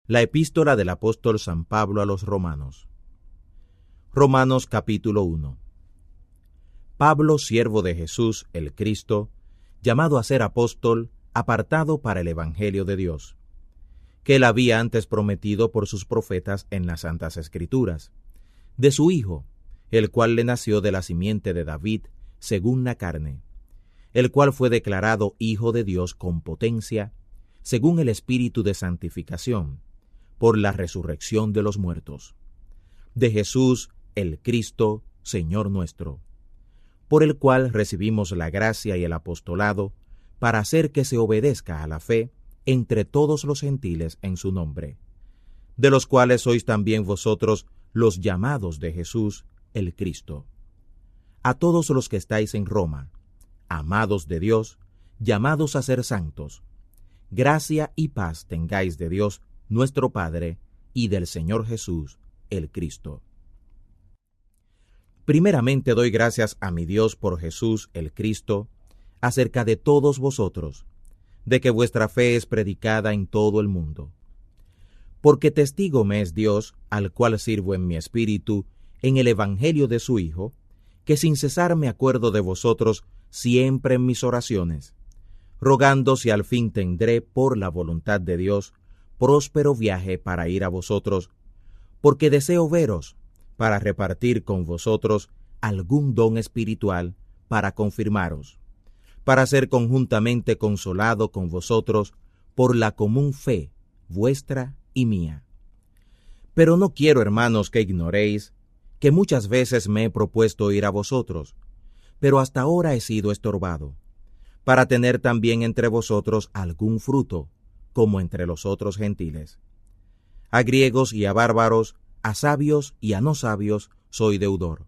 La epístola del apóstol San Pablo a los Romanos. Romanos capítulo 1. Pablo, siervo de Jesús el Cristo, llamado a ser apóstol, apartado para el Evangelio de Dios, que él había antes prometido por sus profetas en las Santas Escrituras, de su Hijo, el cual le nació de la simiente de David, según la carne, el cual fue declarado Hijo de Dios con potencia, según el Espíritu de santificación, por la resurrección de los muertos, de Jesús el Cristo, Señor nuestro, por el cual recibimos la gracia y el apostolado para hacer que se obedezca a la fe entre todos los gentiles en su nombre, de los cuales sois también vosotros los llamados de Jesús el Cristo. A todos los que estáis en Roma, amados de Dios, llamados a ser santos, gracia y paz tengáis de Dios nuestro Padre y del Señor Jesús el Cristo. Primeramente doy gracias a mi Dios por Jesús el Cristo, acerca de todos vosotros, de que vuestra fe es predicada en todo el mundo. Porque testigo me es Dios, al cual sirvo en mi espíritu, en el Evangelio de su Hijo, que sin cesar me acuerdo de vosotros siempre en mis oraciones, rogando si al fin tendré, por la voluntad de Dios, próspero viaje para ir a vosotros, porque deseo veros, para repartir con vosotros algún don espiritual, para confirmaros, para ser conjuntamente consolado con vosotros por la común fe vuestra y mía. Pero no quiero, hermanos, que ignoréis que muchas veces me he propuesto ir a vosotros, pero hasta ahora he sido estorbado, para tener también entre vosotros algún fruto, como entre los otros gentiles. A griegos y a bárbaros, a sabios y a no sabios, soy deudor.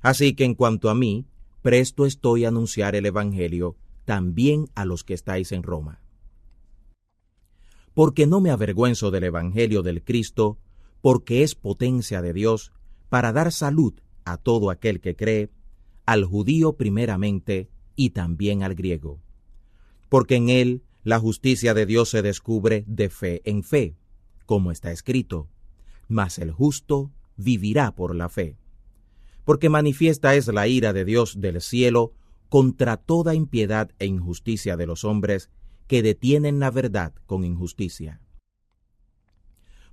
Así que en cuanto a mí, presto estoy a anunciar el Evangelio también a los que estáis en Roma. Porque no me avergüenzo del Evangelio del Cristo, porque es potencia de Dios para dar salud a todo aquel que cree, al judío primeramente y también al griego. Porque en él la justicia de Dios se descubre de fe en fe, como está escrito, mas el justo vivirá por la fe. Porque manifiesta es la ira de Dios del cielo contra toda impiedad e injusticia de los hombres que detienen la verdad con injusticia.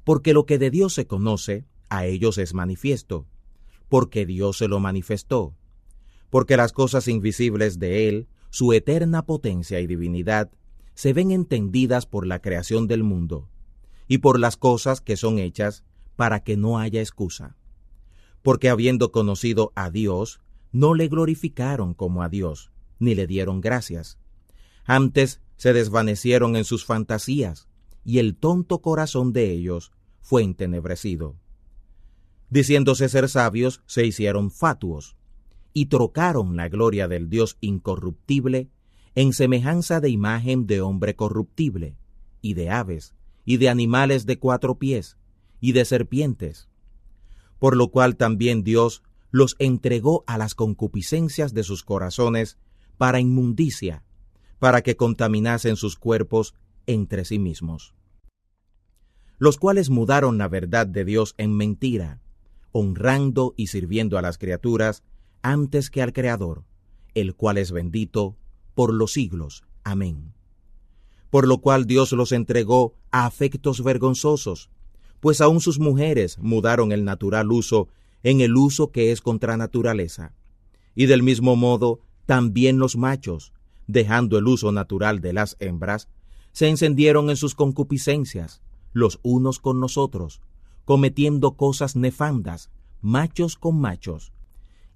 Porque lo que de Dios se conoce, a ellos es manifiesto, porque Dios se lo manifestó. Porque las cosas invisibles de Él, su eterna potencia y divinidad, se ven entendidas por la creación del mundo, y por las cosas que son hechas, para que no haya excusa. Porque habiendo conocido a Dios, no le glorificaron como a Dios, ni le dieron gracias. Antes se desvanecieron en sus fantasías, y el tonto corazón de ellos fue entenebrecido. Diciéndose ser sabios, se hicieron fatuos, y trocaron la gloria del Dios incorruptible en semejanza de imagen de hombre corruptible, y de aves, y de animales de 4 pies, y de serpientes. Por lo cual también Dios los entregó a las concupiscencias de sus corazones para inmundicia, para que contaminasen sus cuerpos entre sí mismos. Los cuales mudaron la verdad de Dios en mentira, honrando y sirviendo a las criaturas antes que al Creador, el cual es bendito por los siglos. Amén. Por lo cual Dios los entregó a afectos vergonzosos, pues aun sus mujeres mudaron el natural uso en el uso que es contra naturaleza. Y del mismo modo, también los machos, dejando el uso natural de las hembras, se encendieron en sus concupiscencias, los unos con los otros, cometiendo cosas nefandas, machos con machos,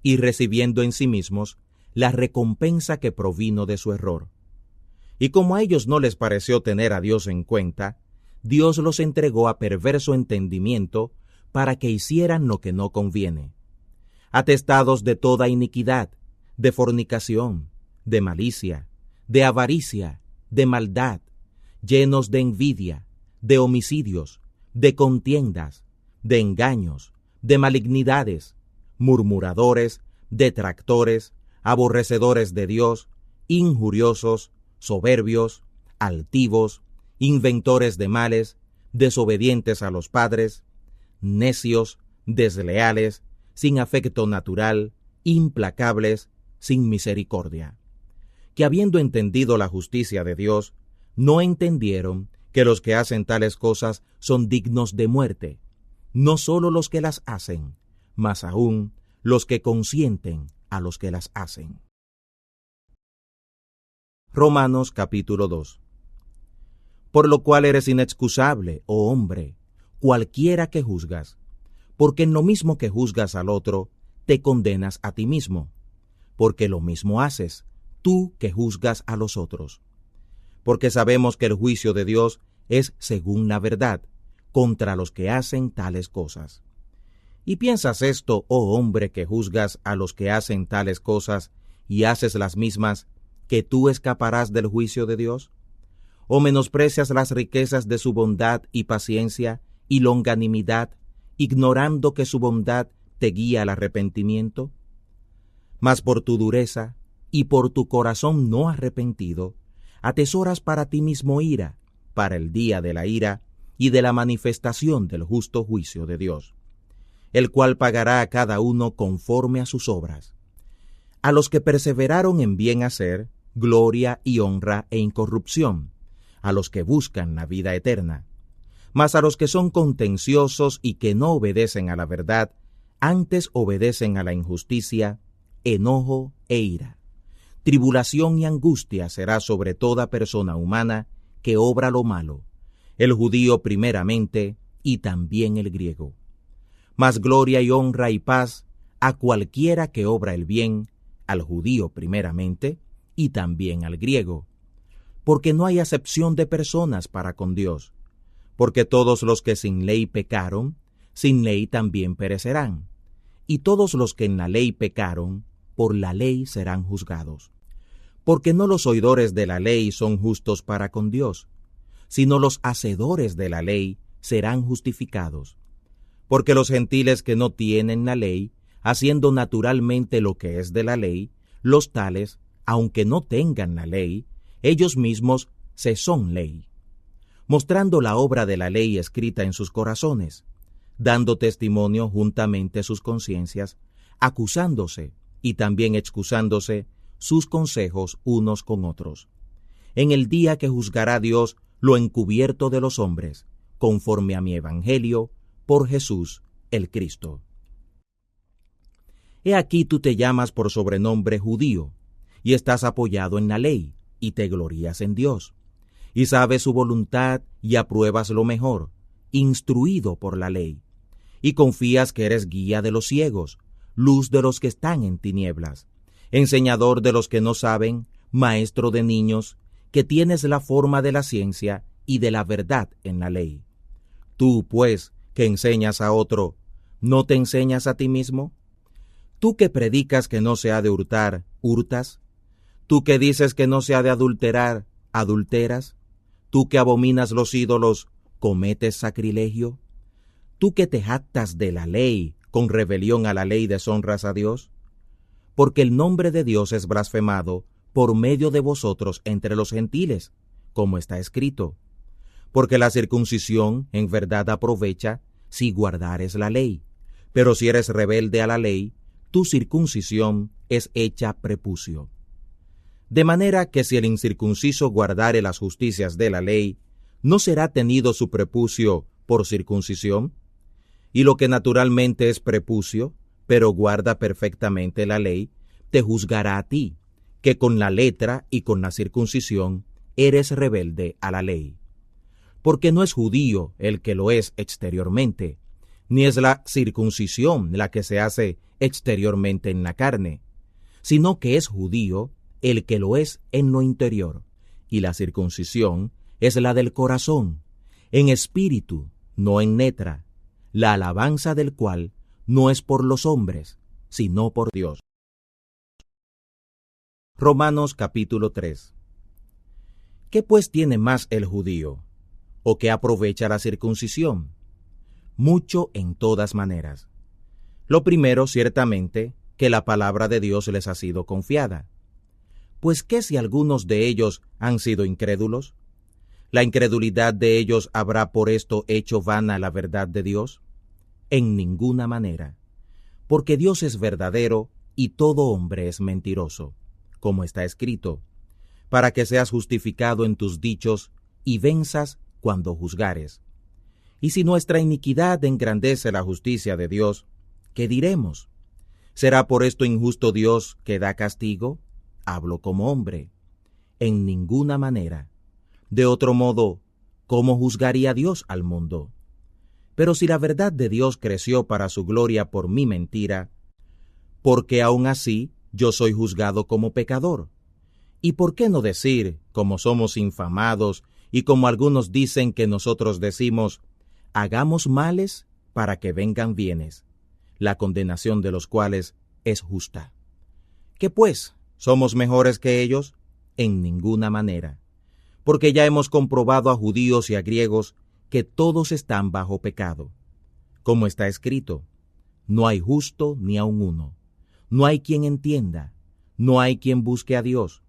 y recibiendo en sí mismos la recompensa que provino de su error. Y como a ellos no les pareció tener a Dios en cuenta, Dios los entregó a perverso entendimiento para que hicieran lo que no conviene, atestados de toda iniquidad, de fornicación, de malicia, de avaricia, de maldad, llenos de envidia, de homicidios, de contiendas, de engaños, de malignidades, murmuradores, detractores, aborrecedores de Dios, injuriosos, soberbios, altivos, inventores de males, desobedientes a los padres, necios, desleales, sin afecto natural, implacables, sin misericordia, que habiendo entendido la justicia de Dios, no entendieron que los que hacen tales cosas son dignos de muerte, no solo los que las hacen, mas aún los que consienten a los que las hacen. Romanos capítulo 2. Por lo cual eres inexcusable, oh hombre, cualquiera que juzgas, porque en lo mismo que juzgas al otro, te condenas a ti mismo, porque lo mismo haces, tú que juzgas a los otros. Porque sabemos que el juicio de Dios es según la verdad, contra los que hacen tales cosas. ¿Y piensas esto, oh hombre, que juzgas a los que hacen tales cosas y haces las mismas, que tú escaparás del juicio de Dios? ¿O menosprecias las riquezas de su bondad y paciencia y longanimidad, ignorando que su bondad te guía al arrepentimiento? Mas por tu dureza y por tu corazón no arrepentido, atesoras para ti mismo ira, para el día de la ira y de la manifestación del justo juicio de Dios, el cual pagará a cada uno conforme a sus obras. A los que perseveraron en bien hacer, gloria y honra e incorrupción, a los que buscan la vida eterna. Mas a los que son contenciosos y que no obedecen a la verdad, antes obedecen a la injusticia, enojo e ira. Tribulación y angustia será sobre toda persona humana que obra lo malo, el judío primeramente y también el griego. Mas gloria y honra y paz a cualquiera que obra el bien, al judío primeramente y también al griego. Porque no hay acepción de personas para con Dios, porque todos los que sin ley pecaron, sin ley también perecerán, y todos los que en la ley pecaron, por la ley serán juzgados. Porque no los oidores de la ley son justos para con Dios, sino los hacedores de la ley serán justificados. Porque los gentiles que no tienen la ley, haciendo naturalmente lo que es de la ley, los tales, aunque no tengan la ley, ellos mismos se son ley, mostrando la obra de la ley escrita en sus corazones, dando testimonio juntamente sus conciencias, acusándose y también excusándose sus consejos unos con otros, en el día que juzgará Dios lo encubierto de los hombres, conforme a mi evangelio, por Jesús el Cristo. He aquí tú te llamas por sobrenombre judío, y estás apoyado en la ley, y te glorías en Dios, y sabes su voluntad y apruebas lo mejor, instruido por la ley, y confías que eres guía de los ciegos, luz de los que están en tinieblas, enseñador de los que no saben, maestro de niños, que tienes la forma de la ciencia y de la verdad en la ley. Tú, pues, que enseñas a otro, ¿no te enseñas a ti mismo? Tú que predicas que no se ha de hurtar, ¿hurtas? Tú que dices que no se ha de adulterar, ¿adulteras? Tú que abominas los ídolos, ¿cometes sacrilegio? Tú que te jactas de la ley, con rebelión a la ley deshonras a Dios. Porque el nombre de Dios es blasfemado por medio de vosotros entre los gentiles, como está escrito. Porque la circuncisión en verdad aprovecha si guardares la ley, pero si eres rebelde a la ley, tu circuncisión es hecha prepucio. De manera que si el incircunciso guardare las justicias de la ley, ¿no será tenido su prepucio por circuncisión? Y lo que naturalmente es prepucio, pero guarda perfectamente la ley, te juzgará a ti, que con la letra y con la circuncisión eres rebelde a la ley. Porque no es judío el que lo es exteriormente, ni es la circuncisión la que se hace exteriormente en la carne, sino que es judío el que lo es en lo interior, y la circuncisión es la del corazón, en espíritu, no en letra, la alabanza del cual no es por los hombres, sino por Dios. Romanos capítulo 3. ¿Qué pues tiene más el judío? ¿O qué aprovecha la circuncisión? Mucho en todas maneras. Lo primero, ciertamente, que la palabra de Dios les ha sido confiada. Pues ¿qué si algunos de ellos han sido incrédulos? ¿La incredulidad de ellos habrá por esto hecho vana la verdad de Dios? En ninguna manera, porque Dios es verdadero y todo hombre es mentiroso, como está escrito, para que seas justificado en tus dichos y venzas cuando juzgares. Y si nuestra iniquidad engrandece la justicia de Dios, ¿qué diremos? ¿Será por esto injusto Dios que da castigo? Hablo como hombre. En ninguna manera. De otro modo, ¿cómo juzgaría Dios al mundo? Pero si la verdad de Dios creció para su gloria por mi mentira, ¿por qué aún así yo soy juzgado como pecador? ¿Y por qué no decir, como somos infamados, y como algunos dicen que nosotros decimos, hagamos males para que vengan bienes, la condenación de los cuales es justa? ¿Qué pues? ¿Somos mejores que ellos? En ninguna manera, porque ya hemos comprobado a judíos y a griegos que todos están bajo pecado. Como está escrito, no hay justo ni aun uno, no hay quien entienda, no hay quien busque a Dios.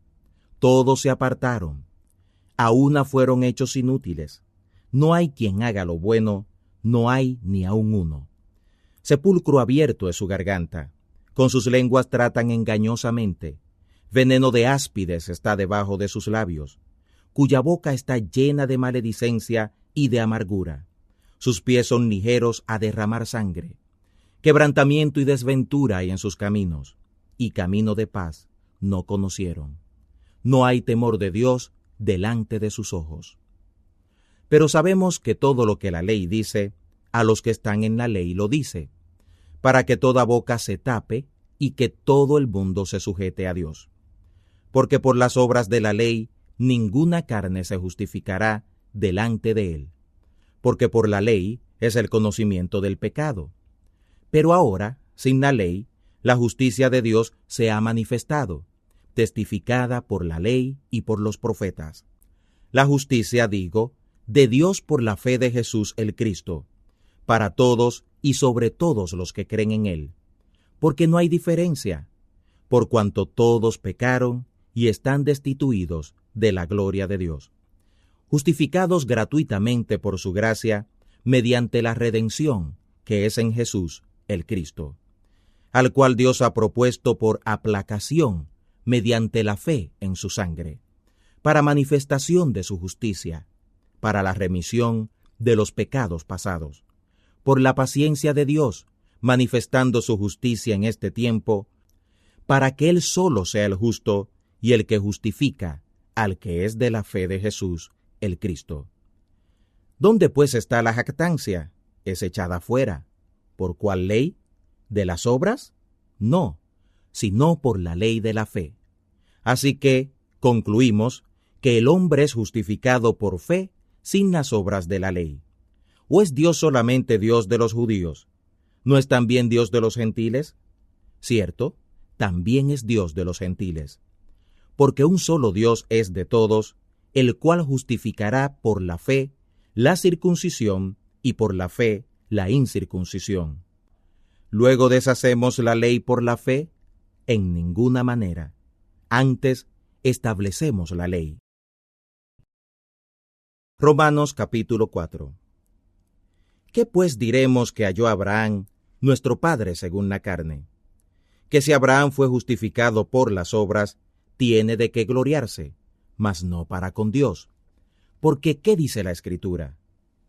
Todos se apartaron, a una fueron hechos inútiles. No hay quien haga lo bueno, no hay ni aun uno. Sepulcro abierto es su garganta, con sus lenguas tratan engañosamente. Veneno de áspides está debajo de sus labios, cuya boca está llena de maledicencia y de amargura. Sus pies son ligeros a derramar sangre. Quebrantamiento y desventura hay en sus caminos, y camino de paz no conocieron. No hay temor de Dios delante de sus ojos. Pero sabemos que todo lo que la ley dice, a los que están en la ley lo dice, para que toda boca se tape y que todo el mundo se sujete a Dios. Porque por las obras de la ley ninguna carne se justificará delante de él, porque por la ley es el conocimiento del pecado. Pero ahora, sin la ley, la justicia de Dios se ha manifestado, testificada por la ley y por los profetas. La justicia, digo, de Dios por la fe de Jesús el Cristo, para todos y sobre todos los que creen en él, porque no hay diferencia, por cuanto todos pecaron y están destituidos de la gloria de Dios, justificados gratuitamente por su gracia, mediante la redención que es en Jesús el Cristo, al cual Dios ha propuesto por aplacación mediante la fe en su sangre, para manifestación de su justicia, para la remisión de los pecados pasados, por la paciencia de Dios, manifestando su justicia en este tiempo, para que Él solo sea el justo y el que justifica al que es de la fe de Jesús, el Cristo. ¿Dónde pues está la jactancia? Es echada fuera. ¿Por cuál ley? ¿De las obras? No, sino por la ley de la fe. Así que concluimos que el hombre es justificado por fe sin las obras de la ley. ¿O es Dios solamente Dios de los judíos? ¿No es también Dios de los gentiles? Cierto, también es Dios de los gentiles. Porque un solo Dios es de todos, el cual justificará por la fe la circuncisión y por la fe la incircuncisión. ¿Luego deshacemos la ley por la fe? En ninguna manera. Antes establecemos la ley. Romanos capítulo 4. ¿Qué pues diremos que halló Abraham, nuestro padre según la carne? Que si Abraham fue justificado por las obras, tiene de qué gloriarse, mas no para con Dios. Porque ¿qué dice la Escritura?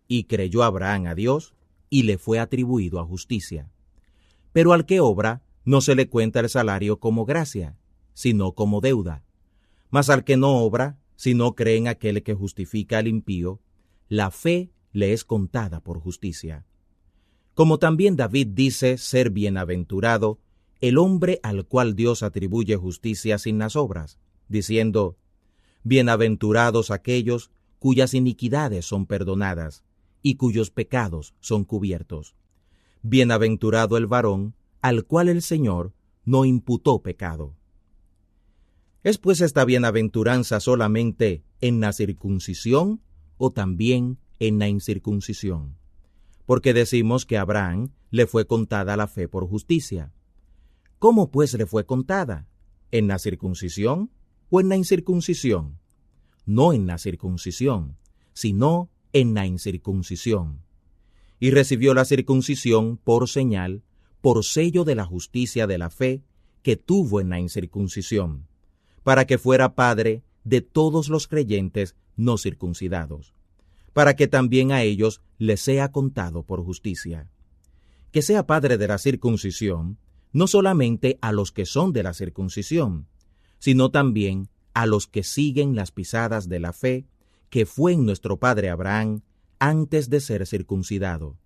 Y creyó Abraham a Dios, y le fue atribuido a justicia. Pero al que obra, no se le cuenta el salario como gracia, sino como deuda. Mas al que no obra, sino cree en aquel que justifica al impío, la fe le es contada por justicia. Como también David dice ser bienaventurado el hombre al cual Dios atribuye justicia sin las obras, diciendo, bienaventurados aquellos cuyas iniquidades son perdonadas y cuyos pecados son cubiertos. Bienaventurado el varón al cual el Señor no imputó pecado. ¿Es pues esta bienaventuranza solamente en la circuncisión o también en la incircuncisión? Porque decimos que a Abraham le fue contada la fe por justicia. ¿Cómo pues le fue contada? ¿En la circuncisión o en la incircuncisión? No en la circuncisión, sino en la incircuncisión. Y recibió la circuncisión por señal, por sello de la justicia de la fe que tuvo en la incircuncisión, para que fuera padre de todos los creyentes no circuncidados, para que también a ellos les sea contado por justicia. Que sea padre de la circuncisión, no solamente a los que son de la circuncisión, sino también a los que siguen las pisadas de la fe que fue en nuestro padre Abraham antes de ser circuncidado.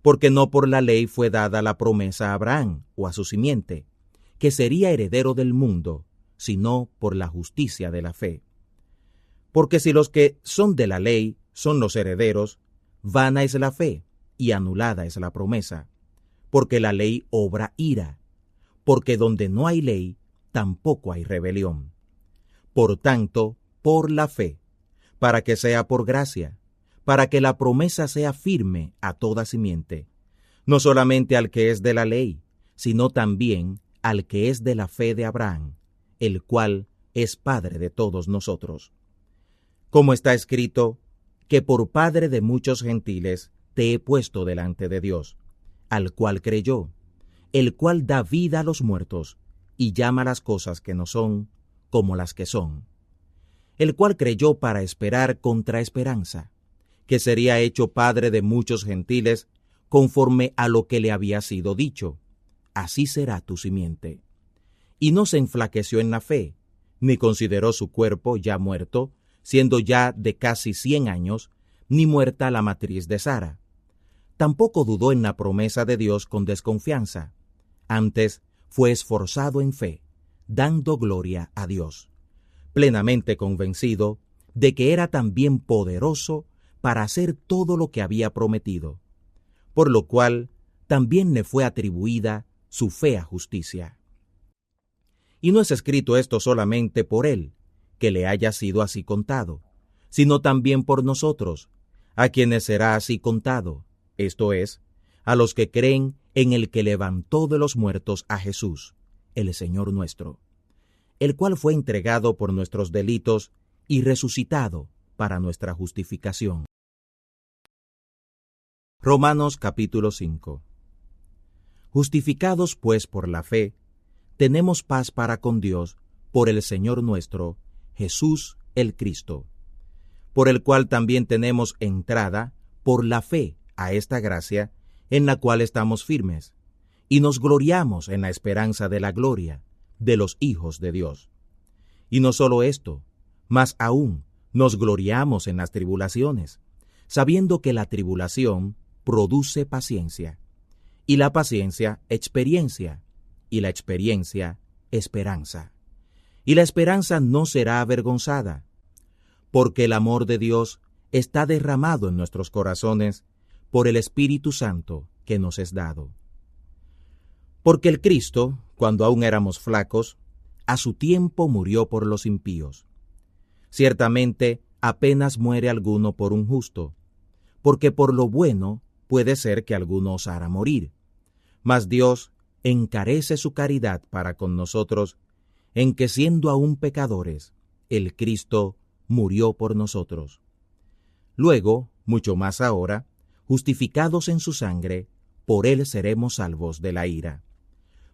Porque no por la ley fue dada la promesa a Abraham o a su simiente, que sería heredero del mundo, sino por la justicia de la fe. Porque si los que son de la ley son los herederos, vana es la fe y anulada es la promesa, porque la ley obra ira, porque donde no hay ley, tampoco hay rebelión. Por tanto, por la fe, para que sea por gracia, para que la promesa sea firme a toda simiente, no solamente al que es de la ley, sino también al que es de la fe de Abraham, el cual es Padre de todos nosotros. Como está escrito, que por Padre de muchos gentiles te he puesto delante de Dios, al cual creyó, el cual da vida a los muertos, y llama las cosas que no son, como las que son, el cual creyó para esperar contra esperanza, que sería hecho padre de muchos gentiles, conforme a lo que le había sido dicho, así será tu simiente. Y no se enflaqueció en la fe, ni consideró su cuerpo ya muerto, siendo ya de casi 100 años, ni muerta la matriz de Sara. Tampoco dudó en la promesa de Dios con desconfianza, antes fue esforzado en fe, dando gloria a Dios, plenamente convencido de que era también poderoso para hacer todo lo que había prometido, por lo cual también le fue atribuida su fea justicia. Y no es escrito esto solamente por él, que le haya sido así contado, sino también por nosotros, a quienes será así contado, esto es, a los que creen en el que levantó de los muertos a Jesús, el Señor nuestro, el cual fue entregado por nuestros delitos y resucitado para nuestra justificación. Romanos capítulo 5. Justificados pues por la fe, tenemos paz para con Dios por el Señor nuestro, Jesús el Cristo, por el cual también tenemos entrada por la fe a esta gracia en la cual estamos firmes, y nos gloriamos en la esperanza de la gloria de los hijos de Dios. Y no solo esto, mas aún nos gloriamos en las tribulaciones, sabiendo que la tribulación produce paciencia, y la paciencia experiencia, y la experiencia esperanza. Y la esperanza no será avergonzada, porque el amor de Dios está derramado en nuestros corazones por el Espíritu Santo que nos es dado. Porque el Cristo, cuando aún éramos flacos, a su tiempo murió por los impíos. Ciertamente, apenas muere alguno por un justo, porque por lo bueno puede ser que alguno osara morir. Mas Dios encarece su caridad para con nosotros, en que siendo aún pecadores, el Cristo murió por nosotros. Luego, mucho más ahora, justificados en su sangre, por él seremos salvos de la ira.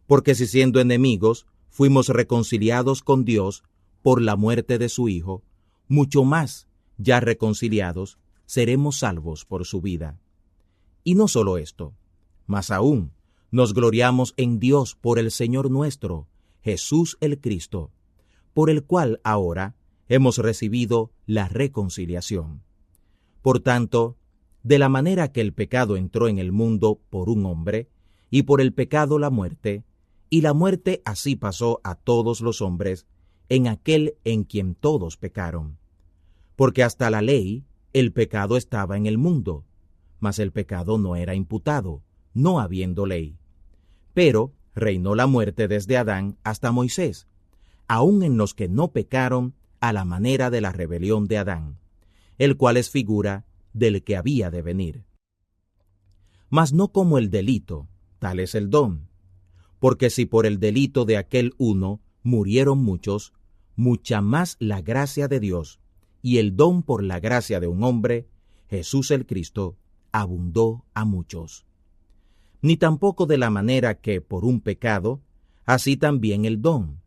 Porque si siendo enemigos, fuimos reconciliados con Dios por la muerte de su Hijo, mucho más, ya reconciliados, seremos salvos por su vida. Y no solo esto, mas aún nos gloriamos en Dios por el Señor nuestro, Jesús el Cristo, por el cual ahora hemos recibido la reconciliación. Por tanto, de la manera que el pecado entró en el mundo por un hombre, y por el pecado la muerte, y la muerte así pasó a todos los hombres, en aquel en quien todos pecaron. Porque hasta la ley, el pecado estaba en el mundo, mas el pecado no era imputado, no habiendo ley. Pero reinó la muerte desde Adán hasta Moisés, aun en los que no pecaron a la manera de la rebelión de Adán, el cual es figura del que había de venir. Mas no como el delito, tal es el don. Porque si por el delito de aquel uno murieron muchos, mucha más la gracia de Dios y el don por la gracia de un hombre, Jesús el Cristo, abundó a muchos. Ni tampoco de la manera que por un pecado, así también el don,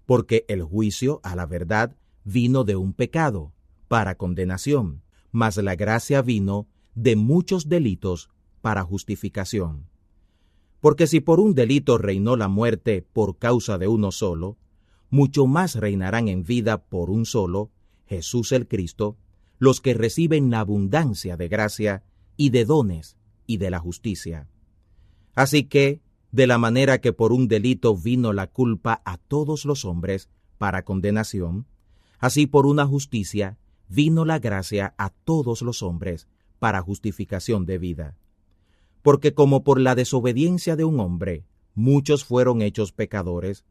porque el juicio a la verdad vino de un pecado, para condenación, mas la gracia vino de muchos delitos para justificación. Porque si por un delito reinó la muerte por causa de uno solo, mucho más reinarán en vida por un solo, Jesús el Cristo, los que reciben la abundancia de gracia y de dones y de la justicia. Así que, de la manera que por un delito vino la culpa a todos los hombres para condenación, así por una justicia vino la gracia a todos los hombres para justificación de vida. Porque como por la desobediencia de un hombre muchos fueron hechos pecadores,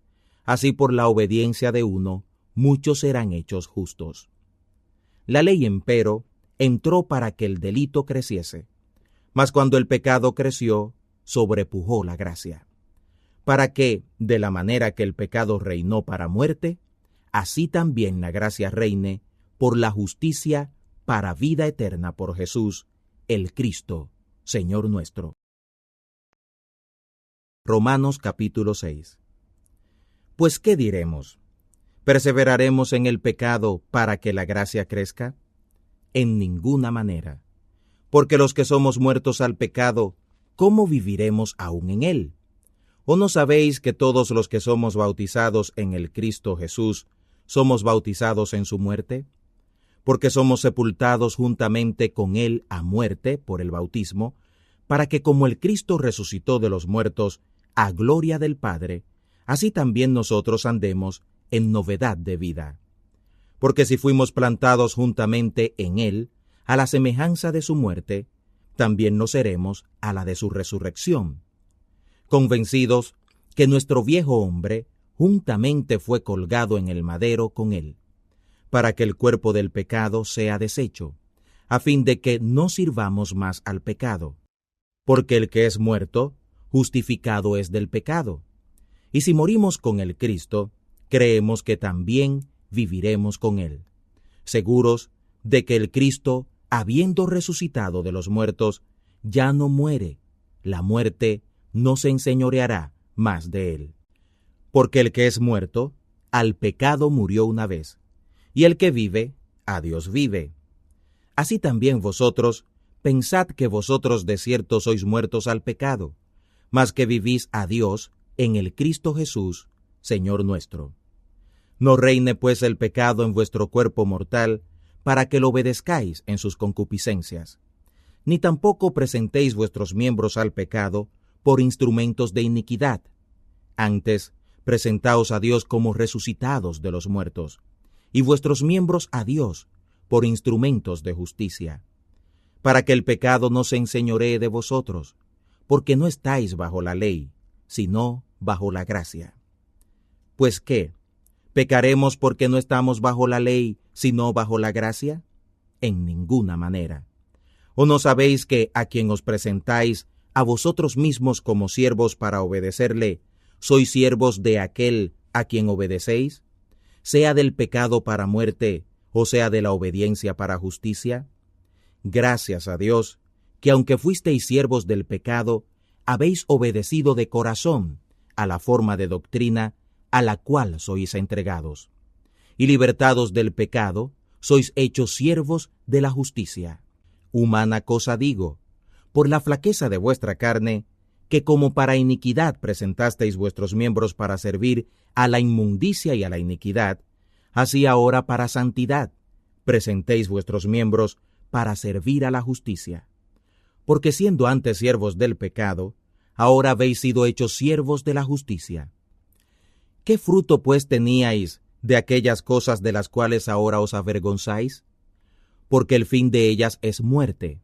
así por la obediencia de uno muchos serán hechos justos. La ley, empero, entró para que el delito creciese, mas cuando el pecado creció, sobrepujó la gracia, para que, de la manera que el pecado reinó para muerte, así también la gracia reine por la justicia para vida eterna por Jesús, el Cristo, Señor nuestro. Romanos capítulo 6. Pues, ¿qué diremos? ¿Perseveraremos en el pecado para que la gracia crezca? En ninguna manera. Porque los que somos muertos al pecado, ¿cómo viviremos aún en él? ¿O no sabéis que todos los que somos bautizados en el Cristo Jesús, somos bautizados en su muerte? Porque somos sepultados juntamente con él a muerte por el bautismo, para que como el Cristo resucitó de los muertos a gloria del Padre, así también nosotros andemos en novedad de vida. Porque si fuimos plantados juntamente en él, a la semejanza de su muerte, también lo seremos a la de su resurrección, convencidos que nuestro viejo hombre juntamente fue colgado en el madero con él, para que el cuerpo del pecado sea deshecho, a fin de que no sirvamos más al pecado. Porque el que es muerto, justificado es del pecado. Y si morimos con el Cristo, creemos que también viviremos con él, seguros de que el Cristo, habiendo resucitado de los muertos, ya no muere, la muerte no se enseñoreará más de él. Porque el que es muerto, al pecado murió una vez, y el que vive, a Dios vive. Así también vosotros, pensad que vosotros de cierto sois muertos al pecado, mas que vivís a Dios en el Cristo Jesús, Señor nuestro. No reine pues el pecado en vuestro cuerpo mortal, para que lo obedezcáis en sus concupiscencias. Ni tampoco presentéis vuestros miembros al pecado por instrumentos de iniquidad. Antes, presentaos a Dios como resucitados de los muertos, y vuestros miembros a Dios por instrumentos de justicia, para que el pecado no se enseñoree de vosotros, porque no estáis bajo la ley, sino bajo la gracia. Pues ¿qué? ¿Pecaremos porque no estamos bajo la ley, sino bajo la gracia? En ninguna manera. ¿O no sabéis que a quien os presentáis a vosotros mismos como siervos para obedecerle, sois siervos de aquel a quien obedecéis, sea del pecado para muerte, o sea de la obediencia para justicia? Gracias a Dios, que aunque fuisteis siervos del pecado, habéis obedecido de corazón a la forma de doctrina a la cual sois entregados. Y libertados del pecado, sois hechos siervos de la justicia. Humana cosa digo, por la flaqueza de vuestra carne, que como para iniquidad presentasteis vuestros miembros para servir a la inmundicia y a la iniquidad, así ahora para santidad presentéis vuestros miembros para servir a la justicia. Porque siendo antes siervos del pecado, ahora habéis sido hechos siervos de la justicia. ¿Qué fruto pues teníais de aquellas cosas de las cuales ahora os avergonzáis? Porque el fin de ellas es muerte.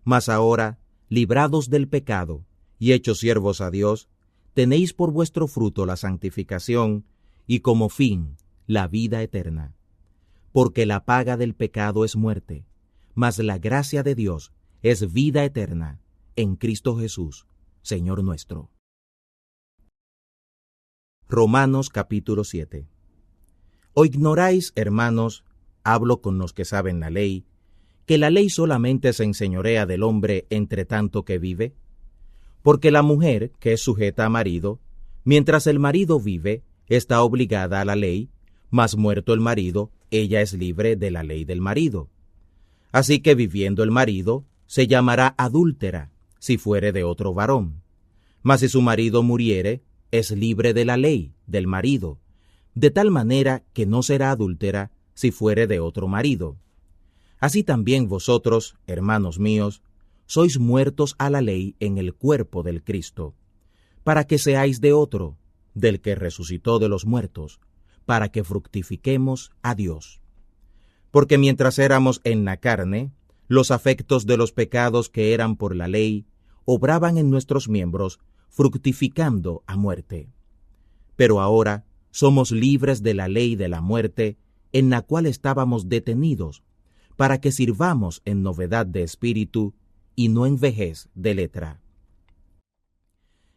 Mas ahora, librados del pecado y hechos siervos a Dios, tenéis por vuestro fruto la santificación y como fin la vida eterna. Porque la paga del pecado es muerte, mas la gracia de Dios es vida eterna en Cristo Jesús, Señor nuestro. Romanos capítulo 7. ¿O ignoráis, hermanos, hablo con los que saben la ley, que la ley solamente se enseñorea del hombre entre tanto que vive? Porque la mujer, que es sujeta a marido, mientras el marido vive, está obligada a la ley, mas muerto el marido, ella es libre de la ley del marido. Así que viviendo el marido, se llamará adúltera, si fuere de otro varón. Mas si su marido muriere, es libre de la ley del marido, de tal manera que no será adúltera si fuere de otro marido. Así también vosotros, hermanos míos, sois muertos a la ley en el cuerpo del Cristo, para que seáis de otro, del que resucitó de los muertos, para que fructifiquemos a Dios. Porque mientras éramos en la carne, los afectos de los pecados que eran por la ley obraban en nuestros miembros, fructificando a muerte. Pero ahora somos libres de la ley de la muerte, en la cual estábamos detenidos, para que sirvamos en novedad de espíritu y no en vejez de letra.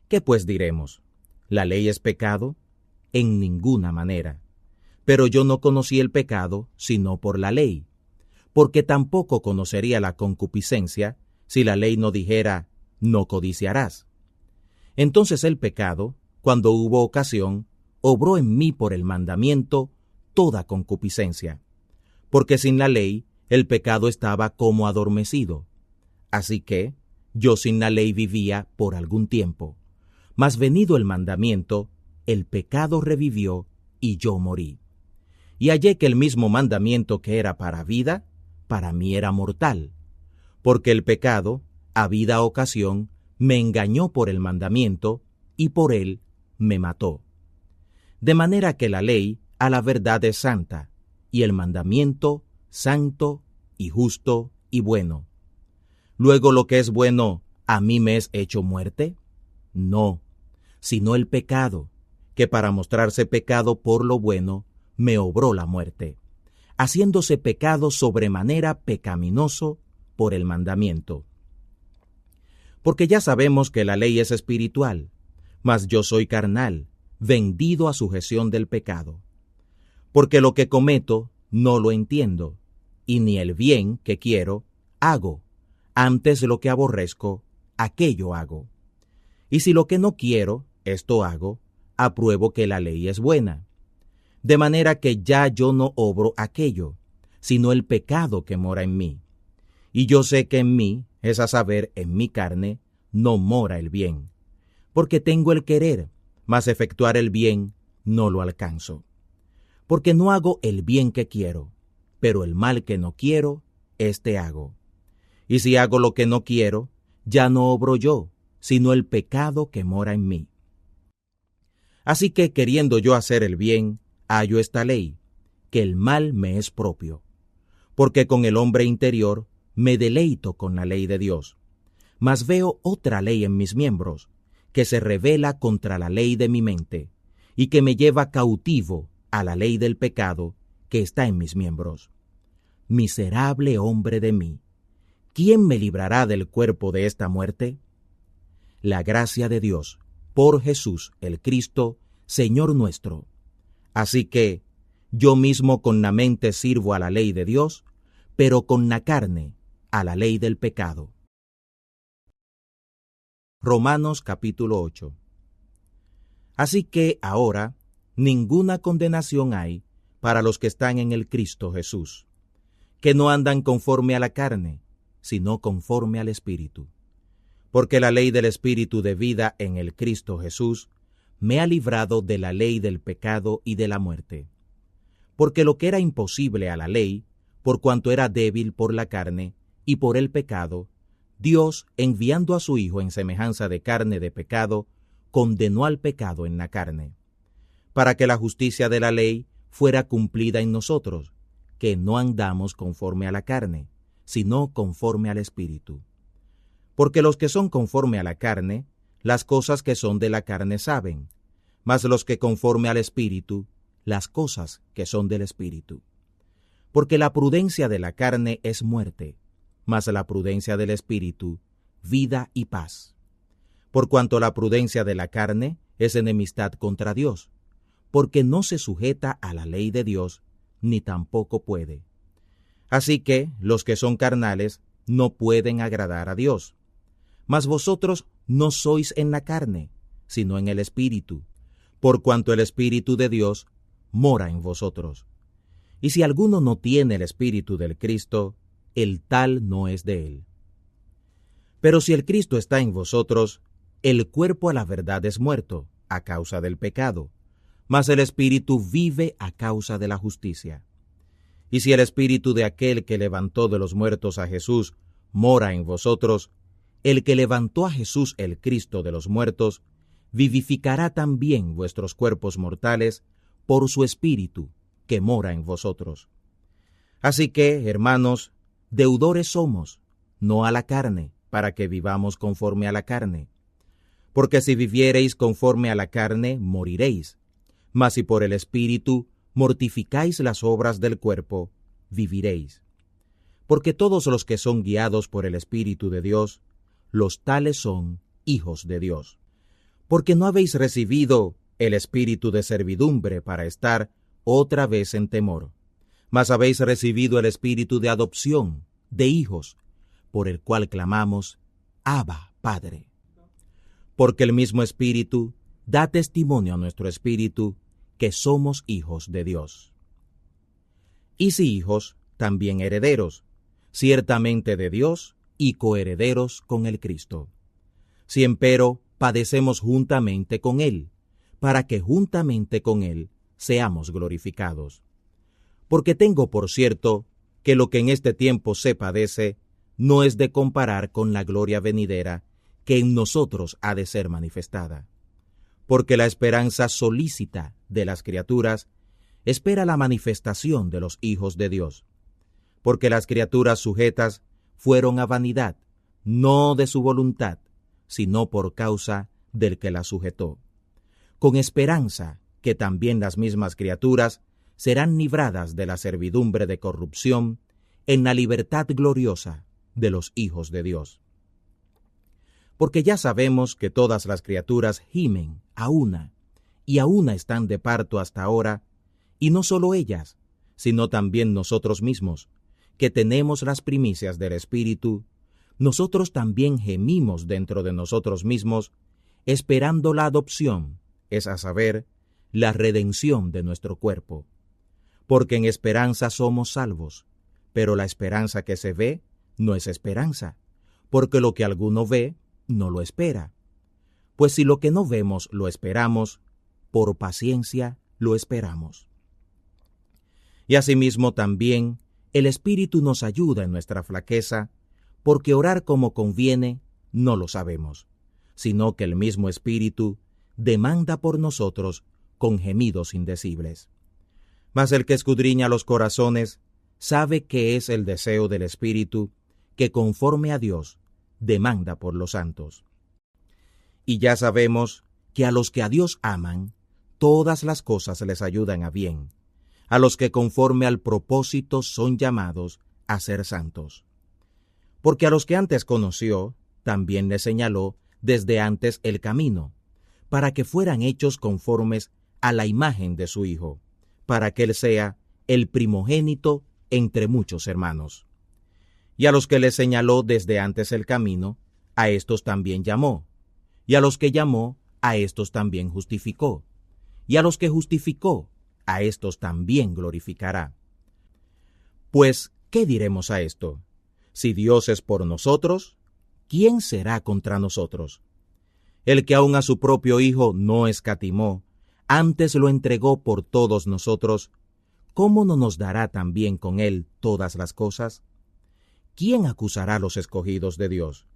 ¿Qué pues diremos? ¿La ley es pecado? En ninguna manera. Pero yo no conocí el pecado sino por la ley, porque tampoco conocería la concupiscencia si la ley no dijera, no codiciarás. Entonces el pecado, cuando hubo ocasión, obró en mí por el mandamiento toda concupiscencia, porque sin la ley el pecado estaba como adormecido. Así que yo sin la ley vivía por algún tiempo, mas venido el mandamiento, el pecado revivió y yo morí. Y hallé que el mismo mandamiento que era para vida, para mí era mortal, porque el pecado, habida ocasión, me engañó por el mandamiento, y por él me mató. De manera que la ley a la verdad es santa, y el mandamiento santo y justo y bueno. Luego lo que es bueno, ¿a mí me es hecho muerte? No, sino el pecado, que para mostrarse pecado por lo bueno, me obró la muerte, haciéndose pecado sobremanera pecaminoso por el mandamiento. Porque ya sabemos que la ley es espiritual, mas yo soy carnal, vendido a sujeción del pecado. Porque lo que cometo no lo entiendo, y ni el bien que quiero hago, antes lo que aborrezco, aquello hago. Y si lo que no quiero, esto hago, apruebo que la ley es buena. De manera que ya yo no obro aquello, sino el pecado que mora en mí. Y yo sé que en mí, es a saber, en mi carne, no mora el bien. Porque tengo el querer, mas efectuar el bien no lo alcanzo. Porque no hago el bien que quiero, pero el mal que no quiero, éste hago. Y si hago lo que no quiero, ya no obro yo, sino el pecado que mora en mí. Así que, queriendo yo hacer el bien, hallo esta ley, que el mal me es propio. Porque con el hombre interior me deleito con la ley de Dios. Mas veo otra ley en mis miembros, que se rebela contra la ley de mi mente, y que me lleva cautivo a la ley del pecado que está en mis miembros. Miserable hombre de mí, ¿quién me librará del cuerpo de esta muerte? La gracia de Dios, por Jesús el Cristo, Señor nuestro. Así que, yo mismo con la mente sirvo a la ley de Dios, pero con la carne a la ley del pecado. Romanos capítulo 8. Así que ahora ninguna condenación hay para los que están en el Cristo Jesús, que no andan conforme a la carne, sino conforme al Espíritu. Porque la ley del Espíritu de vida en el Cristo Jesús me ha librado de la ley del pecado y de la muerte. Porque lo que era imposible a la ley, por cuanto era débil por la carne y por el pecado, Dios, enviando a su Hijo en semejanza de carne de pecado, condenó al pecado en la carne, para que la justicia de la ley fuera cumplida en nosotros, que no andamos conforme a la carne, sino conforme al Espíritu. Porque los que son conforme a la carne, las cosas que son de la carne saben, mas los que conforme al Espíritu, las cosas que son del Espíritu. Porque la prudencia de la carne es muerte, mas la prudencia del Espíritu, vida y paz. Por cuanto la prudencia de la carne es enemistad contra Dios, porque no se sujeta a la ley de Dios, ni tampoco puede. Así que los que son carnales no pueden agradar a Dios. Mas vosotros no sois en la carne, sino en el Espíritu, por cuanto el Espíritu de Dios mora en vosotros. Y si alguno no tiene el Espíritu del Cristo, el tal no es de él. Pero si el Cristo está en vosotros, el cuerpo a la verdad es muerto, a causa del pecado, mas el Espíritu vive a causa de la justicia. Y si el Espíritu de aquel que levantó de los muertos a Jesús mora en vosotros, el que levantó a Jesús el Cristo de los muertos, vivificará también vuestros cuerpos mortales por su Espíritu que mora en vosotros. Así que, hermanos, deudores somos, no a la carne, para que vivamos conforme a la carne. Porque si viviereis conforme a la carne, moriréis. Mas si por el Espíritu mortificáis las obras del cuerpo, viviréis. Porque todos los que son guiados por el Espíritu de Dios, los tales son hijos de Dios. Porque no habéis recibido el espíritu de servidumbre para estar otra vez en temor, mas habéis recibido el espíritu de adopción, de hijos, por el cual clamamos, Abba, Padre. Porque el mismo Espíritu da testimonio a nuestro espíritu que somos hijos de Dios. Y si hijos, también herederos, ciertamente de Dios y coherederos con el Cristo. Si empero padecemos juntamente con Él, para que juntamente con Él seamos glorificados. Porque tengo por cierto que lo que en este tiempo se padece no es de comparar con la gloria venidera que en nosotros ha de ser manifestada. Porque la esperanza solícita de las criaturas espera la manifestación de los hijos de Dios. Porque las criaturas sujetas fueron a vanidad, no de su voluntad, sino por causa del que las sujetó, con esperanza que también las mismas criaturas serán libradas de la servidumbre de corrupción en la libertad gloriosa de los hijos de Dios. Porque ya sabemos que todas las criaturas gimen a una, y a una están de parto hasta ahora, y no solo ellas, sino también nosotros mismos, que tenemos las primicias del Espíritu, nosotros también gemimos dentro de nosotros mismos, esperando la adopción, es a saber, la redención de nuestro cuerpo. Porque en esperanza somos salvos, pero la esperanza que se ve no es esperanza, porque lo que alguno ve no lo espera. Pues si lo que no vemos lo esperamos, por paciencia lo esperamos. Y asimismo también el Espíritu nos ayuda en nuestra flaqueza, porque orar como conviene no lo sabemos, sino que el mismo Espíritu demanda por nosotros con gemidos indecibles. Mas el que escudriña los corazones sabe que es el deseo del Espíritu que conforme a Dios demanda por los santos. Y ya sabemos que a los que a Dios aman, todas las cosas les ayudan a bien, a los que conforme al propósito son llamados a ser santos. Porque a los que antes conoció, también les señaló desde antes el camino, para que fueran hechos conformes a la imagen de su Hijo, para que Él sea el primogénito entre muchos hermanos. Y a los que les señaló desde antes el camino, a estos también llamó, y a los que llamó, a estos también justificó, y a los que justificó, a estos también glorificará. Pues, ¿qué diremos a esto? Si Dios es por nosotros, ¿quién será contra nosotros? El que aun a su propio Hijo no escatimó, antes lo entregó por todos nosotros, ¿cómo no nos dará también con Él todas las cosas? ¿Quién acusará a los escogidos de Dios?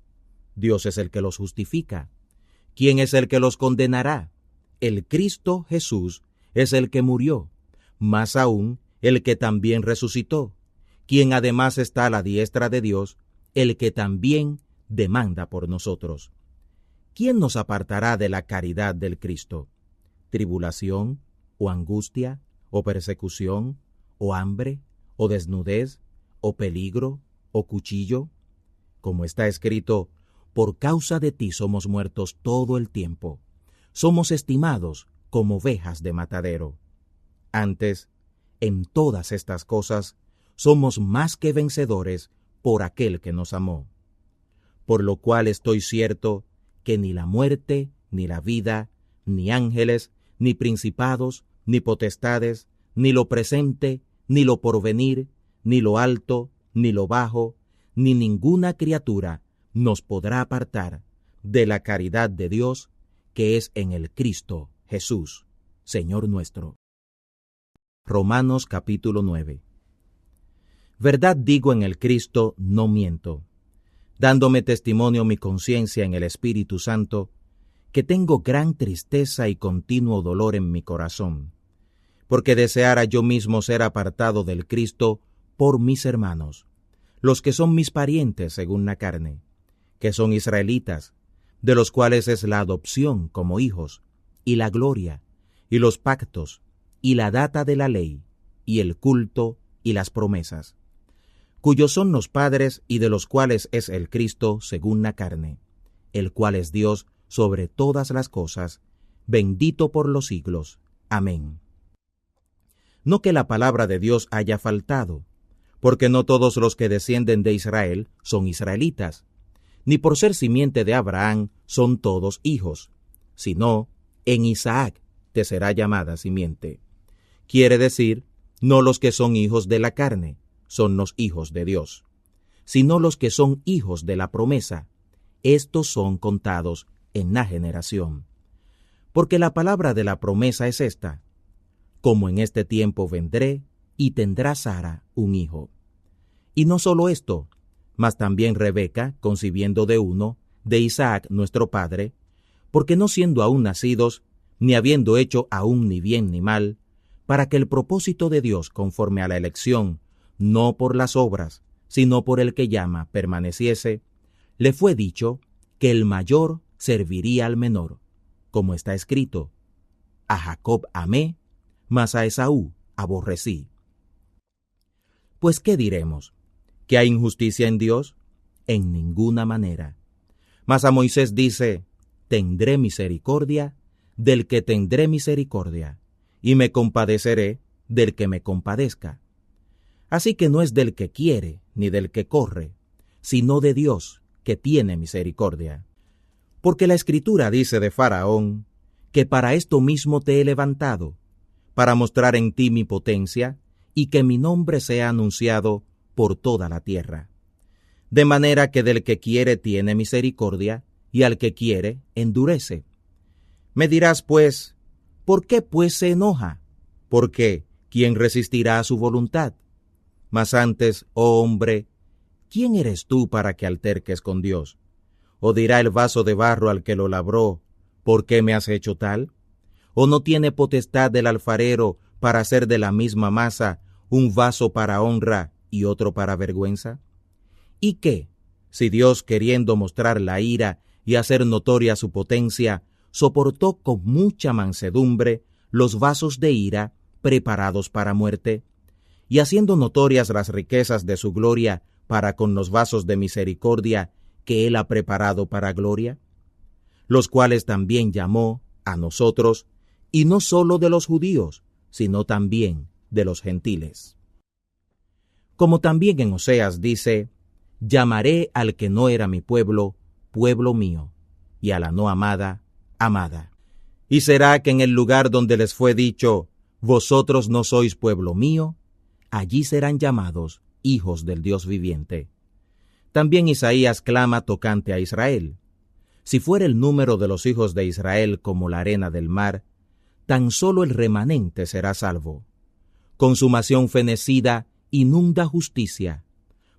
Dios es el que los justifica. ¿Quién es el que los condenará? El Cristo Jesús es el que murió, más aún el que también resucitó, quien además está a la diestra de Dios, el que también demanda por nosotros. ¿Quién nos apartará de la caridad del Cristo? ¿Tribulación, o angustia, o persecución, o hambre, o desnudez, o peligro, o cuchillo? Como está escrito, por causa de ti somos muertos todo el tiempo. Somos estimados como ovejas de matadero. Antes, en todas estas cosas, somos más que vencedores por aquel que nos amó. Por lo cual estoy cierto que ni la muerte, ni la vida, ni ángeles, ni principados, ni potestades, ni lo presente, ni lo porvenir, ni lo alto, ni lo bajo, ni ninguna criatura nos podrá apartar de la caridad de Dios que es en el Cristo Jesús, Señor nuestro. Romanos capítulo 9. Verdad digo en el Cristo, no miento, dándome testimonio mi conciencia en el Espíritu Santo, que tengo gran tristeza y continuo dolor en mi corazón, porque deseara yo mismo ser apartado del Cristo por mis hermanos, los que son mis parientes según la carne, que son israelitas, de los cuales es la adopción como hijos, y la gloria, y los pactos, y la data de la ley, y el culto, y las promesas, cuyos son los padres y de los cuales es el Cristo según la carne, el cual es Dios sobre todas las cosas, bendito por los siglos. Amén. No que la palabra de Dios haya faltado, porque no todos los que descienden de Israel son israelitas, ni por ser simiente de Abraham son todos hijos, sino en Isaac te será llamada simiente. Quiere decir, no los que son hijos de la carne, son los hijos de Dios, sino los que son hijos de la promesa. Estos son contados en la generación. Porque la palabra de la promesa es esta: como en este tiempo vendré, y tendrá Sara un hijo. Y no solo esto, mas también Rebeca, concibiendo de uno, de Isaac nuestro padre, porque no siendo aún nacidos, ni habiendo hecho aún ni bien ni mal, para que el propósito de Dios conforme a la elección, no por las obras, sino por el que llama, permaneciese, le fue dicho que el mayor serviría al menor, como está escrito: a Jacob amé, mas a Esaú aborrecí. Pues, ¿qué diremos? ¿Que hay injusticia en Dios? En ninguna manera. Mas a Moisés dice: tendré misericordia del que tendré misericordia, y me compadeceré del que me compadezca. Así que no es del que quiere, ni del que corre, sino de Dios, que tiene misericordia. Porque la Escritura dice de Faraón, que para esto mismo te he levantado, para mostrar en ti mi potencia, y que mi nombre sea anunciado por toda la tierra. De manera que del que quiere tiene misericordia, y al que quiere endurece. Me dirás, pues, ¿por qué pues se enoja? Porque, ¿quién resistirá a su voluntad? Mas antes, oh hombre, ¿quién eres tú para que alterques con Dios? ¿O dirá el vaso de barro al que lo labró, ¿por qué me has hecho tal? ¿O no tiene potestad del alfarero para hacer de la misma masa un vaso para honra y otro para vergüenza? ¿Y qué, si Dios, queriendo mostrar la ira y hacer notoria su potencia, soportó con mucha mansedumbre los vasos de ira preparados para muerte, y haciendo notorias las riquezas de su gloria para con los vasos de misericordia que él ha preparado para gloria? Los cuales también llamó a nosotros, y no solo de los judíos, sino también de los gentiles. Como también en Oseas dice: llamaré al que no era mi pueblo, pueblo mío, y a la no amada, amada. Y será que en el lugar donde les fue dicho: vosotros no sois pueblo mío, allí serán llamados hijos del Dios viviente. También Isaías clama tocante a Israel: si fuera el número de los hijos de Israel como la arena del mar, tan solo el remanente será salvo. Consumación fenecida inunda justicia,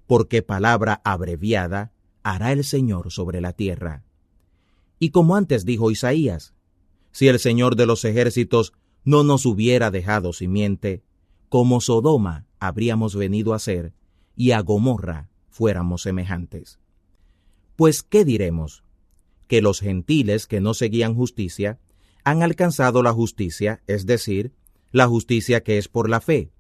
porque palabra abreviada hará el Señor sobre la tierra. Y como antes dijo Isaías: si el Señor de los ejércitos no nos hubiera dejado simiente, como Sodoma habríamos venido a ser, y a Gomorra fuéramos semejantes. Pues, ¿qué diremos? Que los gentiles que no seguían justicia han alcanzado la justicia, es decir, la justicia que es por la fe,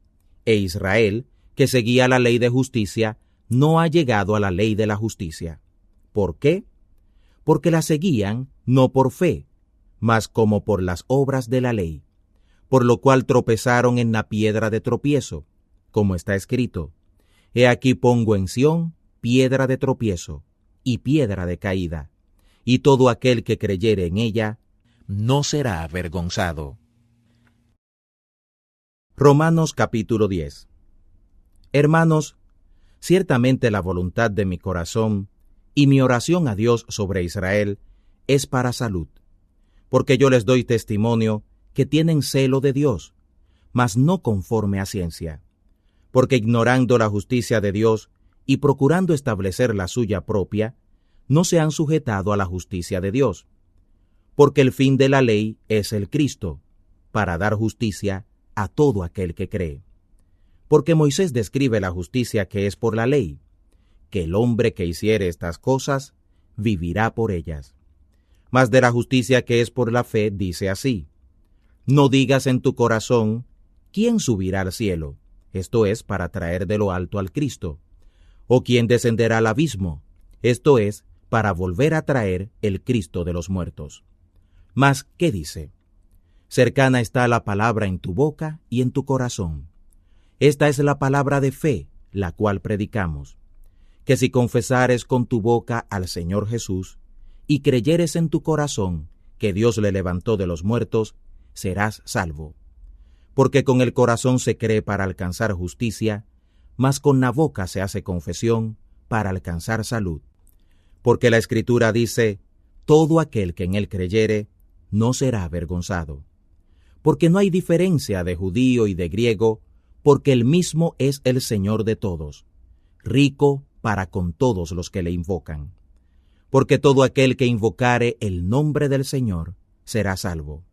e Israel, que seguía la ley de justicia, no ha llegado a la ley de la justicia. ¿Por qué? Porque la seguían no por fe, mas como por las obras de la ley, por lo cual tropezaron en la piedra de tropiezo, como está escrito: He aquí pongo en Sión piedra de tropiezo y piedra de caída, y todo aquel que creyere en ella no será avergonzado. Romanos capítulo 10. Hermanos, ciertamente la voluntad de mi corazón y mi oración a Dios sobre Israel es para salud, porque yo les doy testimonio que tienen celo de Dios, mas no conforme a ciencia, porque ignorando la justicia de Dios y procurando establecer la suya propia, no se han sujetado a la justicia de Dios, porque el fin de la ley es el Cristo, para dar justicia a todo aquel que cree. Porque Moisés describe la justicia que es por la ley, que el hombre que hiciere estas cosas vivirá por ellas. Mas de la justicia que es por la fe dice así: no digas en tu corazón, ¿quién subirá al cielo? Esto es, para traer de lo alto al Cristo. ¿O quién descenderá al abismo? Esto es, para volver a traer el Cristo de los muertos. Mas, ¿qué dice? Cercana está la palabra en tu boca y en tu corazón. Esta es la palabra de fe, la cual predicamos, que si confesares con tu boca al Señor Jesús, y creyeres en tu corazón que Dios le levantó de los muertos, serás salvo. Porque con el corazón se cree para alcanzar justicia, mas con la boca se hace confesión para alcanzar salud. Porque la Escritura dice: todo aquel que en él creyere no será avergonzado. Porque no hay diferencia de judío y de griego, porque el mismo es el Señor de todos, rico para con todos los que le invocan. Porque todo aquel que invocare el nombre del Señor será salvo.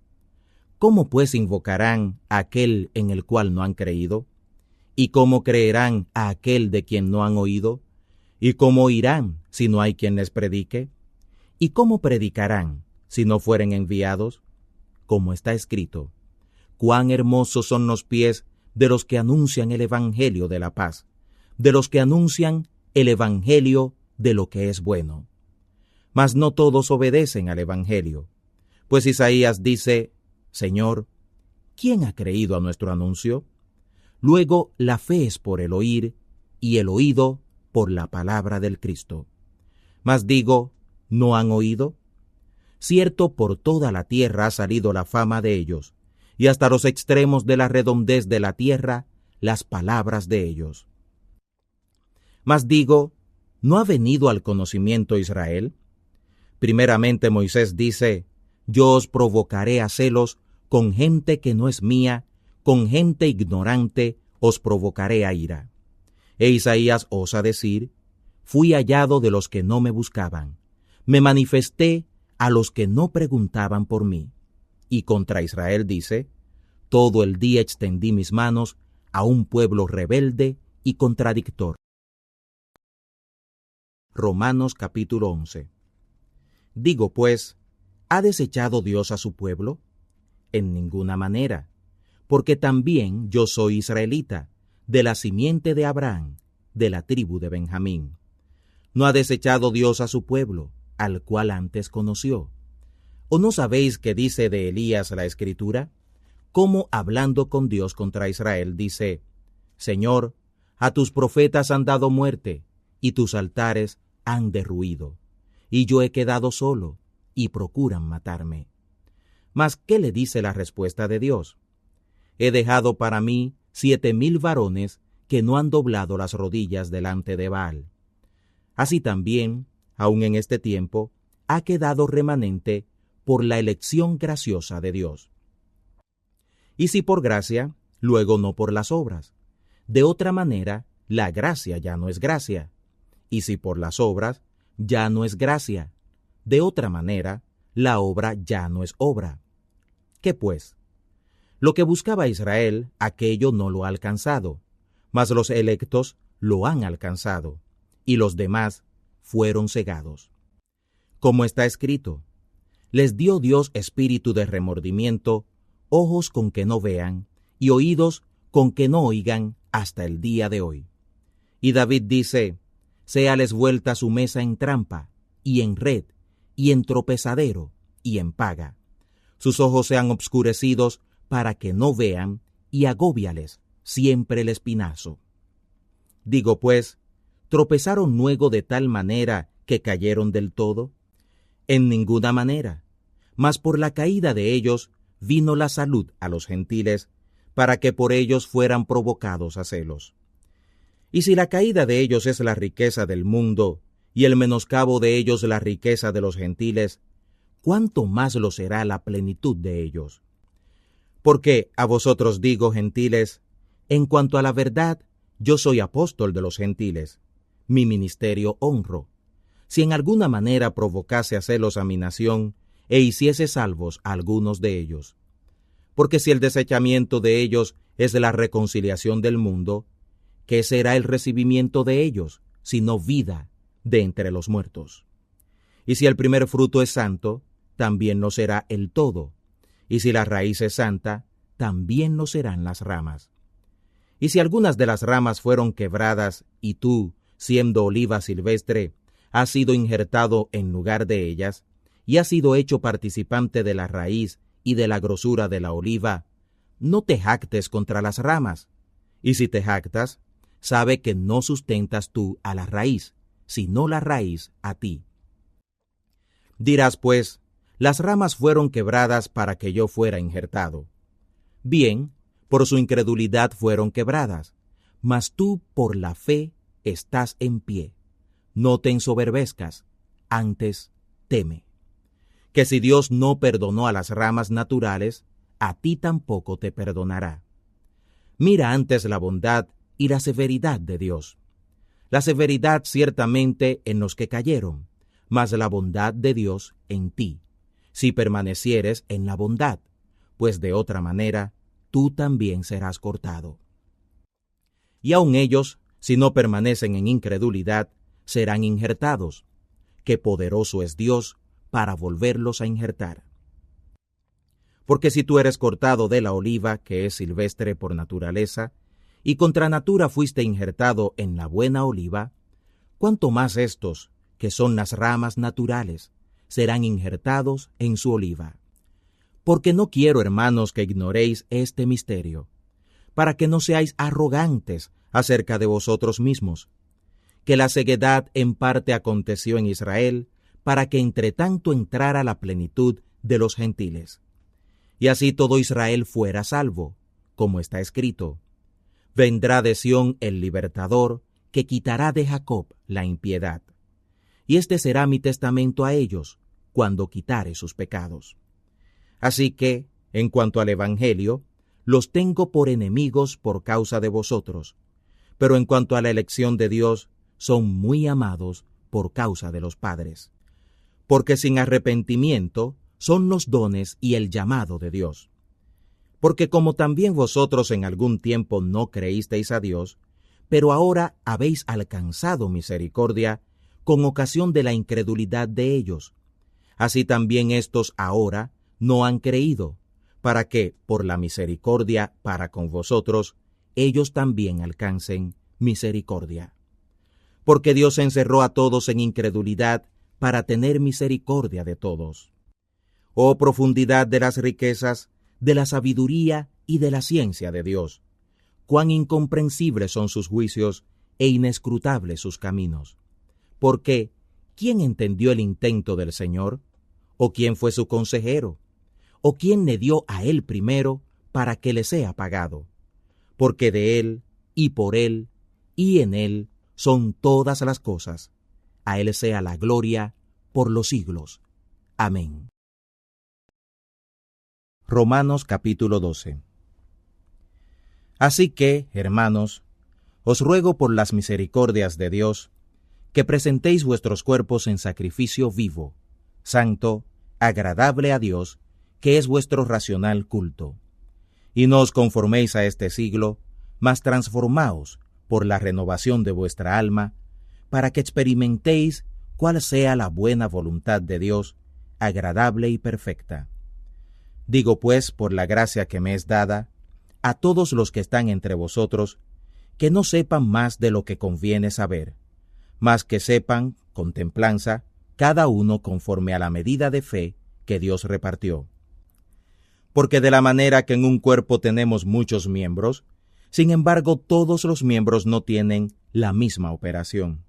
¿Cómo pues invocarán a aquel en el cual no han creído? ¿Y cómo creerán a aquel de quien no han oído? ¿Y cómo oirán si no hay quien les predique? ¿Y cómo predicarán si no fueren enviados? Como está escrito: cuán hermosos son los pies de los que anuncian el evangelio de la paz, de los que anuncian el evangelio de lo que es bueno. Mas no todos obedecen al evangelio, pues Isaías dice: Señor, ¿quién ha creído a nuestro anuncio? Luego la fe es por el oír, y el oído por la palabra del Cristo. Mas digo, ¿no han oído? Cierto, por toda la tierra ha salido la fama de ellos, y hasta los extremos de la redondez de la tierra las palabras de ellos. Mas digo, ¿no ha venido al conocimiento Israel? Primeramente Moisés dice: yo os provocaré a celos con gente que no es mía, con gente ignorante os provocaré a ira. E Isaías osa decir: fui hallado de los que no me buscaban, me manifesté a los que no preguntaban por mí. Y contra Israel dice: todo el día extendí mis manos a un pueblo rebelde y contradictor. Romanos capítulo 11. Digo pues, ¿ha desechado Dios a su pueblo? En ninguna manera, porque también yo soy israelita, de la simiente de Abraham, de la tribu de Benjamín. ¿No ha desechado Dios a su pueblo, al cual antes conoció? ¿O no sabéis qué dice de Elías la Escritura? Cómo hablando con Dios contra Israel dice: Señor, a tus profetas han dado muerte, y tus altares han derruido, y yo he quedado solo, y procuran matarme. Mas, ¿qué le dice la respuesta de Dios? He dejado para mí 7,000 varones que no han doblado las rodillas delante de Baal. Así también, aun en este tiempo, ha quedado remanente por la elección graciosa de Dios. Y si por gracia, luego no por las obras. De otra manera, la gracia ya no es gracia. Y si por las obras, ya no es gracia. De otra manera, la obra ya no es obra. ¿Qué pues? Lo que buscaba Israel, aquello no lo ha alcanzado, mas los electos lo han alcanzado, y los demás fueron cegados. Como está escrito: les dio Dios espíritu de remordimiento, ojos con que no vean, y oídos con que no oigan hasta el día de hoy. Y David dice: séales vuelta su mesa en trampa, y en red, y en tropezadero, y en paga. Sus ojos sean obscurecidos para que no vean, y agóbiales siempre el espinazo. Digo pues, ¿tropezaron luego de tal manera que cayeron del todo? En ninguna manera, mas por la caída de ellos vino la salud a los gentiles, para que por ellos fueran provocados a celos. Y si la caída de ellos es la riqueza del mundo, y el menoscabo de ellos la riqueza de los gentiles, ¿cuánto más lo será la plenitud de ellos? Porque a vosotros digo, gentiles, en cuanto a la verdad, yo soy apóstol de los gentiles, mi ministerio honro, si en alguna manera provocase a celos a mi nación, e hiciese salvos a algunos de ellos. Porque si el desechamiento de ellos es la reconciliación del mundo, ¿qué será el recibimiento de ellos, sino vida de entre los muertos? Y si el primer fruto es santo, también lo será el todo, y si la raíz es santa, también lo serán las ramas. Y si algunas de las ramas fueron quebradas, y tú, siendo oliva silvestre, has sido injertado en lugar de ellas, y has sido hecho participante de la raíz y de la grosura de la oliva, no te jactes contra las ramas. Y si te jactas, sabe que no sustentas tú a la raíz, sino la raíz a ti. Dirás pues, las ramas fueron quebradas para que yo fuera injertado. Bien, por su incredulidad fueron quebradas, mas tú por la fe estás en pie. No te ensoberbezcas, antes teme. Que si Dios no perdonó a las ramas naturales, a ti tampoco te perdonará. Mira antes la bondad y la severidad de Dios. La severidad ciertamente en los que cayeron, mas la bondad de Dios en ti, si permanecieres en la bondad, pues de otra manera tú también serás cortado. Y aun ellos, si no permanecen en incredulidad, serán injertados, que poderoso es Dios para volverlos a injertar. Porque si tú eres cortado de la oliva, que es silvestre por naturaleza, y contra natura fuiste injertado en la buena oliva, cuánto más estos, que son las ramas naturales, serán injertados en su oliva. Porque no quiero, hermanos, que ignoréis este misterio, para que no seáis arrogantes acerca de vosotros mismos, que la ceguedad en parte aconteció en Israel, para que entre tanto entrara la plenitud de los gentiles. Y así todo Israel fuera salvo, como está escrito: vendrá de Sión el libertador, que quitará de Jacob la impiedad. Y este será mi testamento a ellos, cuando quitare sus pecados. Así que, en cuanto al Evangelio, los tengo por enemigos por causa de vosotros, pero en cuanto a la elección de Dios, son muy amados por causa de los padres. Porque sin arrepentimiento son los dones y el llamado de Dios. Porque como también vosotros en algún tiempo no creísteis a Dios, pero ahora habéis alcanzado misericordia con ocasión de la incredulidad de ellos, así también estos ahora no han creído, para que, por la misericordia para con vosotros, ellos también alcancen misericordia. Porque Dios encerró a todos en incredulidad para tener misericordia de todos. Oh profundidad de las riquezas, de la sabiduría y de la ciencia de Dios, cuán incomprensibles son sus juicios e inescrutables sus caminos. Porque, ¿quién entendió el intento del Señor? ¿O quién fue su consejero? ¿O quién le dio a él primero para que le sea pagado? Porque de él, y por él, y en él son todas las cosas. A él sea la gloria por los siglos. Amén. Romanos capítulo 12. Así que, hermanos, os ruego por las misericordias de Dios, que presentéis vuestros cuerpos en sacrificio vivo, santo, agradable a Dios, que es vuestro racional culto. Y no os conforméis a este siglo, mas transformaos por la renovación de vuestra alma, para que experimentéis cuál sea la buena voluntad de Dios, agradable y perfecta. Digo pues, por la gracia que me es dada, a todos los que están entre vosotros, que no sepan más de lo que conviene saber, mas que sepan, con templanza, cada uno conforme a la medida de fe que Dios repartió. Porque de la manera que en un cuerpo tenemos muchos miembros, Sin embargo, todos los miembros no tienen la misma operación.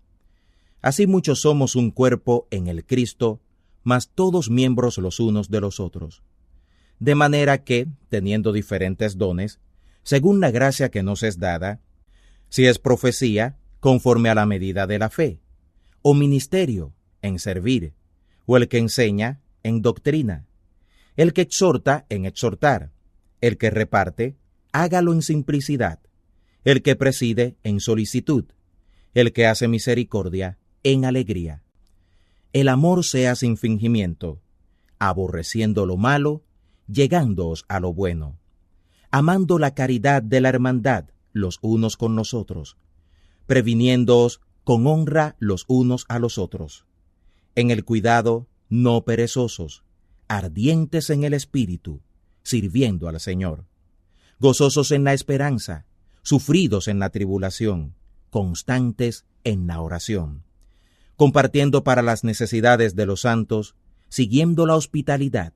Así muchos somos un cuerpo en el Cristo, mas todos miembros los unos de los otros. De manera que, teniendo diferentes dones, según la gracia que nos es dada, si es profecía, conforme a la medida de la fe, o ministerio, en servir, o el que enseña, en doctrina, el que exhorta, en exhortar, el que reparte, hágalo en simplicidad, el que preside, en solicitud, el que hace misericordia, en alegría. El amor sea sin fingimiento, aborreciendo lo malo, llegándoos a lo bueno, amando la caridad de la hermandad los unos con los otros, previniéndoos con honra los unos a los otros. En el cuidado, no perezosos, ardientes en el espíritu, sirviendo al Señor, gozosos en la esperanza, sufridos en la tribulación, constantes en la oración, compartiendo para las necesidades de los santos, siguiendo la hospitalidad.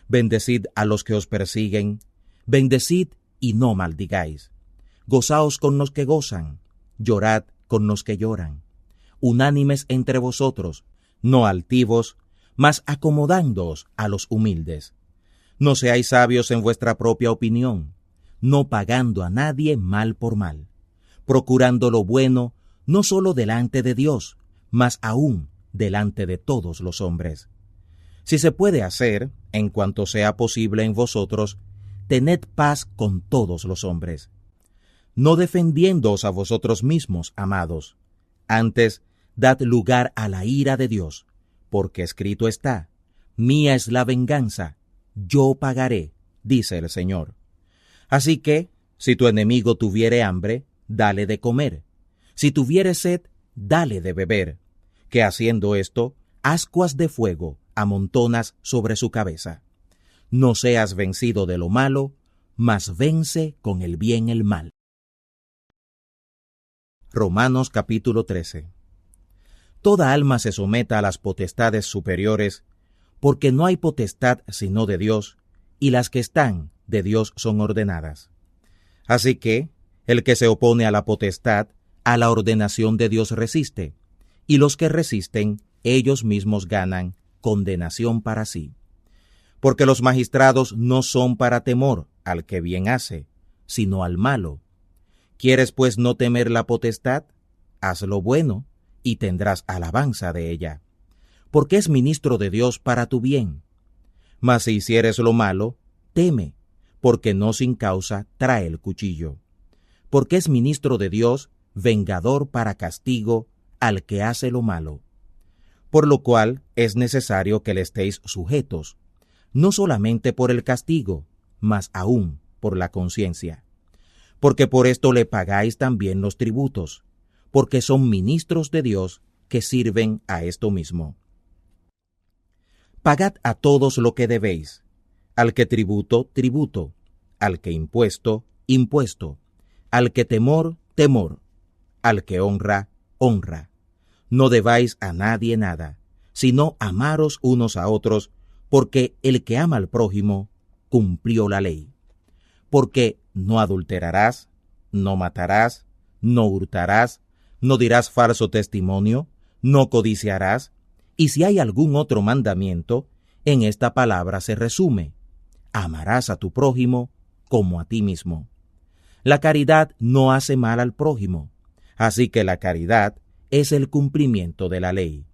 Bendecid a los que os persiguen, bendecid y no maldigáis. Gozaos con los que gozan, llorad con los que lloran. Unánimes entre vosotros, no altivos, mas acomodándoos a los humildes. No seáis sabios en vuestra propia opinión, no pagando a nadie mal por mal, procurando lo bueno no solo delante de Dios, mas aún delante de todos los hombres. Si se puede hacer, en cuanto sea posible en vosotros, tened paz con todos los hombres. No defendiéndoos a vosotros mismos, amados, antes dad lugar a la ira de Dios, porque escrito está, mía es la venganza, yo pagaré, dice el Señor. Así que, si tu enemigo tuviere hambre, dale de comer. Si tuviere sed, dale de beber, que haciendo esto, ascuas de fuego amontonas sobre su cabeza. No seas vencido de lo malo, mas vence con el bien el mal. Romanos capítulo 13. Toda alma se someta a las potestades superiores, porque no hay potestad sino de Dios, y las que están de Dios son ordenadas. Así que, el que se opone a la potestad, a la ordenación de Dios resiste, y los que resisten, ellos mismos ganan condenación para sí. Porque los magistrados no son para temor al que bien hace, sino al malo. ¿Quieres pues no temer la potestad? Haz lo bueno, y tendrás alabanza de ella, porque es ministro de Dios para tu bien. Mas si hicieres lo malo, teme, porque no sin causa trae el cuchillo. Porque es ministro de Dios, vengador para castigo al que hace lo malo. Por lo cual es necesario que le estéis sujetos, no solamente por el castigo, mas aún por la conciencia. Porque por esto le pagáis también los tributos, porque son ministros de Dios que sirven a esto mismo. Pagad a todos lo que debéis, al que tributo, tributo, al que impuesto, impuesto, al que temor, temor, al que honra, honra. No debáis a nadie nada, sino amaros unos a otros, porque el que ama al prójimo cumplió la ley. Porque no adulterarás, no matarás, no hurtarás, no dirás falso testimonio, no codiciarás, y si hay algún otro mandamiento, en esta palabra se resume: amarás a tu prójimo como a ti mismo. La caridad no hace mal al prójimo, así que la caridad es el cumplimiento de la ley.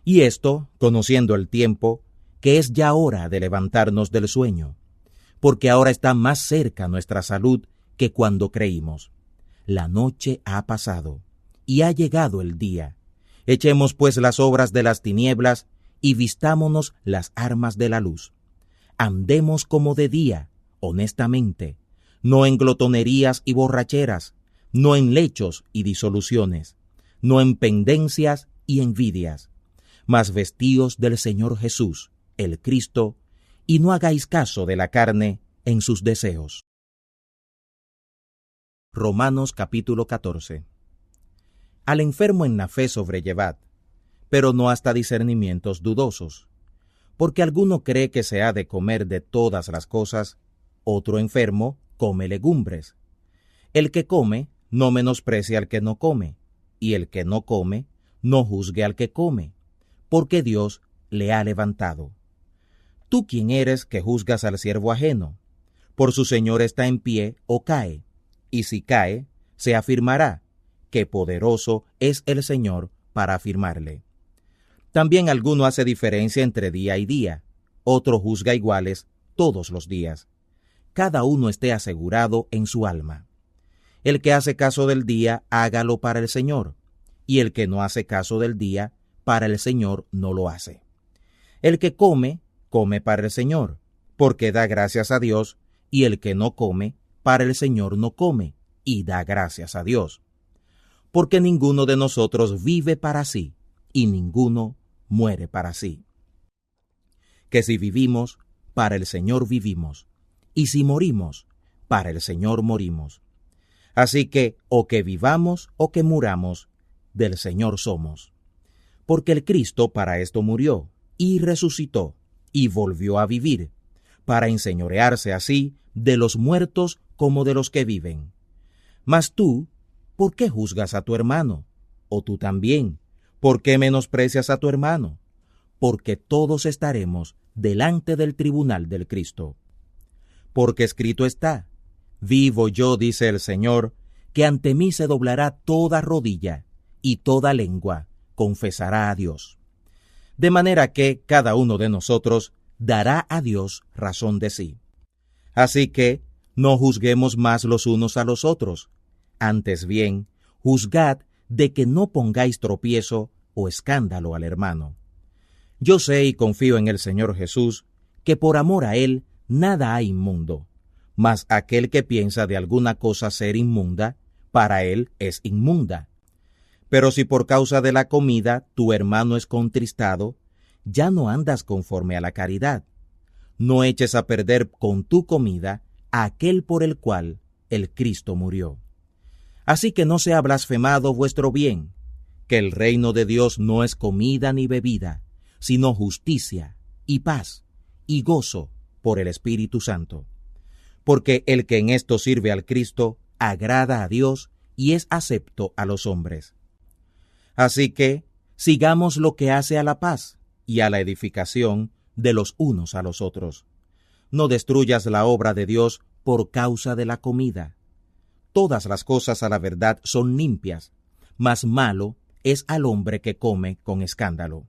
Y esto, conociendo el tiempo, que es ya hora de levantarnos del sueño, porque ahora está más cerca nuestra salud que cuando creímos. La noche ha pasado, y ha llegado el día. Echemos pues las obras de las tinieblas, y vistámonos las armas de la luz. Andemos como de día, honestamente, no en glotonerías y borracheras, no en lechos y disoluciones, no en pendencias y envidias, mas vestíos del Señor Jesús, el Cristo, y no hagáis caso de la carne en sus deseos. Romanos capítulo 14. Al enfermo en la fe sobrellevad, pero no hasta discernimientos dudosos, porque alguno cree que se ha de comer de todas las cosas, otro enfermo come legumbres. El que come, no menosprecie al que no come, y el que no come, no juzgue al que come, porque Dios le ha levantado. ¿Tú quién eres que juzgas al siervo ajeno? Por su señor está en pie o cae, y si cae, se afirmará, que poderoso es el Señor para afirmarle. También alguno hace diferencia entre día y día, otro juzga iguales todos los días. Cada uno esté asegurado en su alma. El que hace caso del día, hágalo para el Señor, y el que no hace caso del día, para el Señor no lo hace. El que come, come para el Señor, porque da gracias a Dios, y el que no come, para el Señor no come, y da gracias a Dios. Porque ninguno de nosotros vive para sí, y ninguno muere para sí. Que si vivimos, para el Señor vivimos, y si morimos, para el Señor morimos. Así que, o que vivamos o que muramos, del Señor somos. Porque el Cristo para esto murió, y resucitó, y volvió a vivir, para enseñorearse así de los muertos como de los que viven. Mas tú, ¿por qué juzgas a tu hermano? O tú también, ¿por qué menosprecias a tu hermano? Porque todos estaremos delante del tribunal del Cristo. Porque escrito está, vivo yo, dice el Señor, que ante mí se doblará toda rodilla, y toda lengua confesará a Dios. De manera que cada uno de nosotros dará a Dios razón de sí. Así que no juzguemos más los unos a los otros, antes bien, juzgad de que no pongáis tropiezo o escándalo al hermano. Yo sé y confío en el Señor Jesús, que por amor a Él nada hay inmundo, mas aquel que piensa de alguna cosa ser inmunda, para él es inmunda. Pero si por causa de la comida tu hermano es contristado, ya no andas conforme a la caridad. No eches a perder con tu comida a aquel por el cual el Cristo murió. Así que no sea blasfemado vuestro bien, que el reino de Dios no es comida ni bebida, sino justicia y paz y gozo por el Espíritu Santo. Porque el que en esto sirve al Cristo agrada a Dios y es acepto a los hombres. Así que sigamos lo que hace a la paz y a la edificación de los unos a los otros. No destruyas la obra de Dios por causa de la comida. Todas las cosas a la verdad son limpias, mas malo es al hombre que come con escándalo.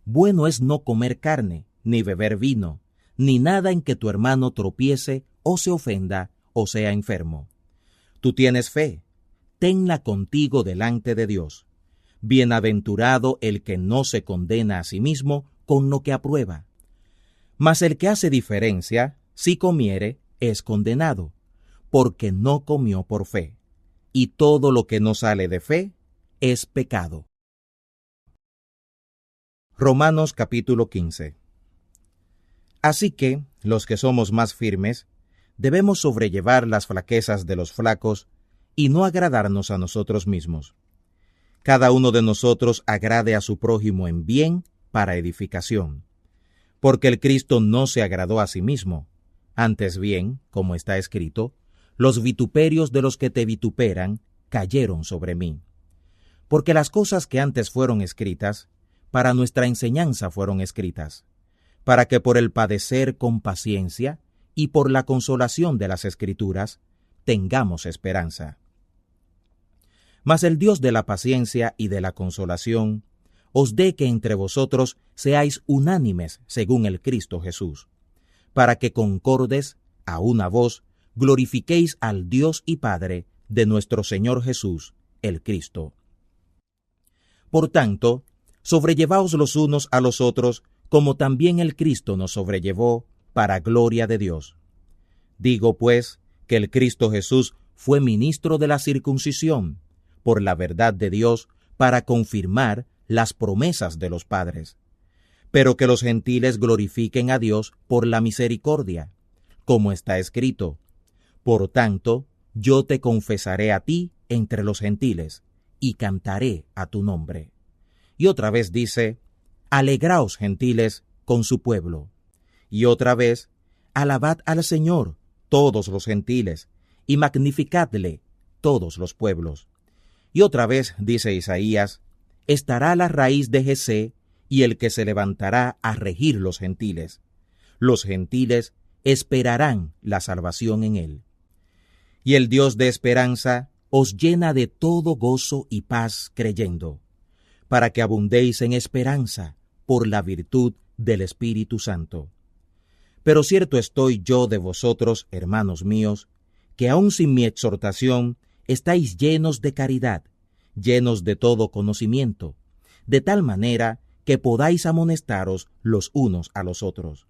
Bueno es no comer carne, ni beber vino, ni nada en que tu hermano tropiece o se ofenda o sea enfermo. Tú tienes fe, tenla contigo delante de Dios. Bienaventurado el que no se condena a sí mismo con lo que aprueba. Mas el que hace diferencia, si comiere, es condenado, porque no comió por fe, y todo lo que no sale de fe es pecado. Romanos capítulo 15. Así que, los que somos más firmes, debemos sobrellevar las flaquezas de los flacos y no agradarnos a nosotros mismos. Cada uno de nosotros agrade a su prójimo en bien para edificación. Porque el Cristo no se agradó a sí mismo, antes bien, como está escrito, los vituperios de los que te vituperan cayeron sobre mí. Porque las cosas que antes fueron escritas, para nuestra enseñanza fueron escritas, para que por el padecer con paciencia y por la consolación de las Escrituras tengamos esperanza. Mas el Dios de la paciencia y de la consolación os dé que entre vosotros seáis unánimes según el Cristo Jesús, para que concordes a una voz glorifiquéis al Dios y Padre de nuestro Señor Jesús, el Cristo. Por tanto, sobrellevaos los unos a los otros, como también el Cristo nos sobrellevó, para gloria de Dios. Digo, pues, que el Cristo Jesús fue ministro de la circuncisión, por la verdad de Dios, para confirmar las promesas de los padres, pero que los gentiles glorifiquen a Dios por la misericordia, como está escrito, por tanto, yo te confesaré a ti entre los gentiles, y cantaré a tu nombre. Y otra vez dice, alegraos gentiles con su pueblo. Y otra vez, alabad al Señor, todos los gentiles, y magnificadle todos los pueblos. Y otra vez, dice Isaías, estará la raíz de Jesé y el que se levantará a regir los gentiles. Los gentiles esperarán la salvación en él. Y el Dios de esperanza os llena de todo gozo y paz creyendo, para que abundéis en esperanza por la virtud del Espíritu Santo. Pero cierto estoy yo de vosotros, hermanos míos, que aun sin mi exhortación estáis llenos de caridad, llenos de todo conocimiento, de tal manera que podáis amonestaros los unos a los otros.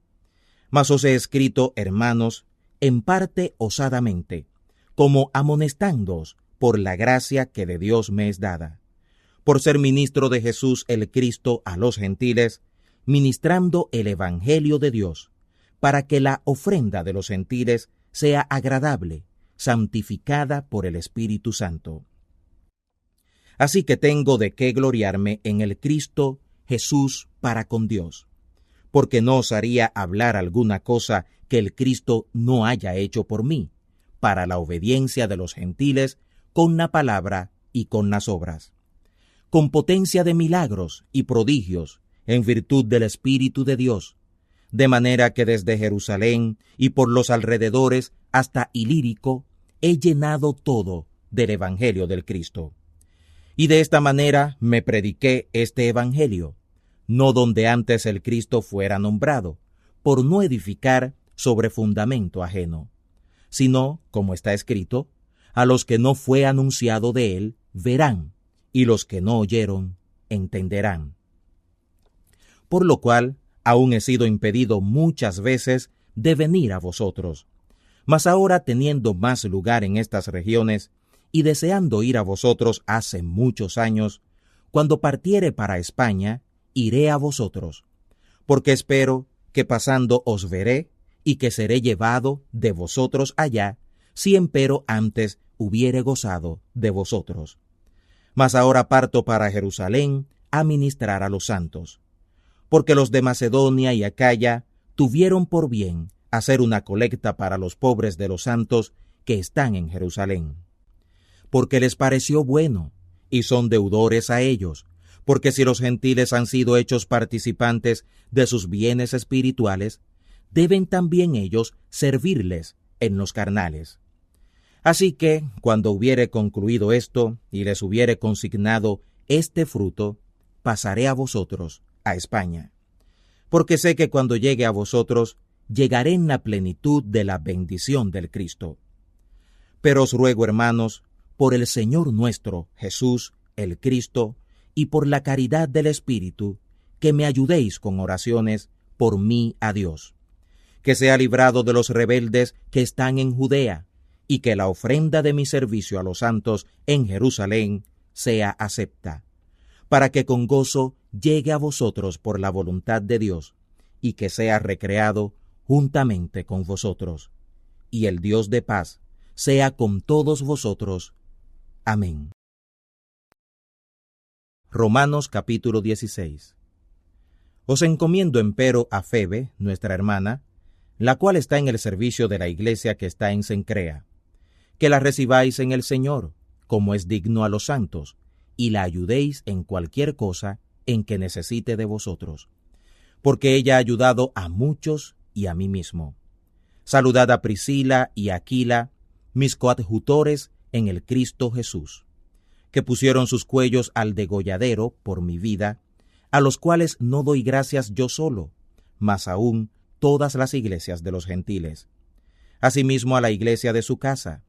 Mas os he escrito, hermanos, en parte osadamente, como amonestándoos por la gracia que de Dios me es dada, por ser ministro de Jesús el Cristo a los gentiles, ministrando el Evangelio de Dios, para que la ofrenda de los gentiles sea agradable, santificada por el Espíritu Santo. Así que tengo de qué gloriarme en el Cristo Jesús para con Dios, porque no osaría hablar alguna cosa que el Cristo no haya hecho por mí, para la obediencia de los gentiles, con la palabra y con las obras, con potencia de milagros y prodigios, en virtud del Espíritu de Dios, de manera que desde Jerusalén y por los alrededores hasta Ilírico he llenado todo del Evangelio del Cristo. Y de esta manera me prediqué este Evangelio, no donde antes el Cristo fuera nombrado, por no edificar sobre fundamento ajeno, sino, como está escrito, a los que no fue anunciado de él verán, y los que no oyeron entenderán. Por lo cual, aún he sido impedido muchas veces de venir a vosotros. Mas ahora, teniendo más lugar en estas regiones, y deseando ir a vosotros hace muchos años, cuando partiere para España, iré a vosotros, porque espero que pasando os veré, y que seré llevado de vosotros allá, si empero antes hubiere gozado de vosotros. Mas ahora parto para Jerusalén a ministrar a los santos, porque los de Macedonia y Acaya tuvieron por bien hacer una colecta para los pobres de los santos que están en Jerusalén. Porque les pareció bueno, y son deudores a ellos, porque si los gentiles han sido hechos participantes de sus bienes espirituales, deben también ellos servirles en los carnales. Así que, cuando hubiere concluido esto, y les hubiere consignado este fruto, pasaré a vosotros, a España. Porque sé que cuando llegue a vosotros, llegaré en la plenitud de la bendición del Cristo. Pero os ruego, hermanos, por el Señor nuestro, Jesús, el Cristo, y por la caridad del Espíritu, que me ayudéis con oraciones por mí a Dios, que sea librado de los rebeldes que están en Judea, y que la ofrenda de mi servicio a los santos en Jerusalén sea acepta, para que con gozo llegue a vosotros por la voluntad de Dios, y que sea recreado juntamente con vosotros. Y el Dios de paz sea con todos vosotros. Amén. Romanos capítulo 16. Os encomiendo empero a Febe, nuestra hermana, la cual está en el servicio de la iglesia que está en Cencrea, que la recibáis en el Señor, como es digno a los santos, y la ayudéis en cualquier cosa en que necesite de vosotros, porque ella ha ayudado a muchos y a mí mismo. Saludad a Priscila y a Aquila, mis coadjutores en el Cristo Jesús, que pusieron sus cuellos al degolladero por mi vida, a los cuales no doy gracias yo solo, mas aún todas las iglesias de los gentiles. Asimismo a la iglesia de su casa.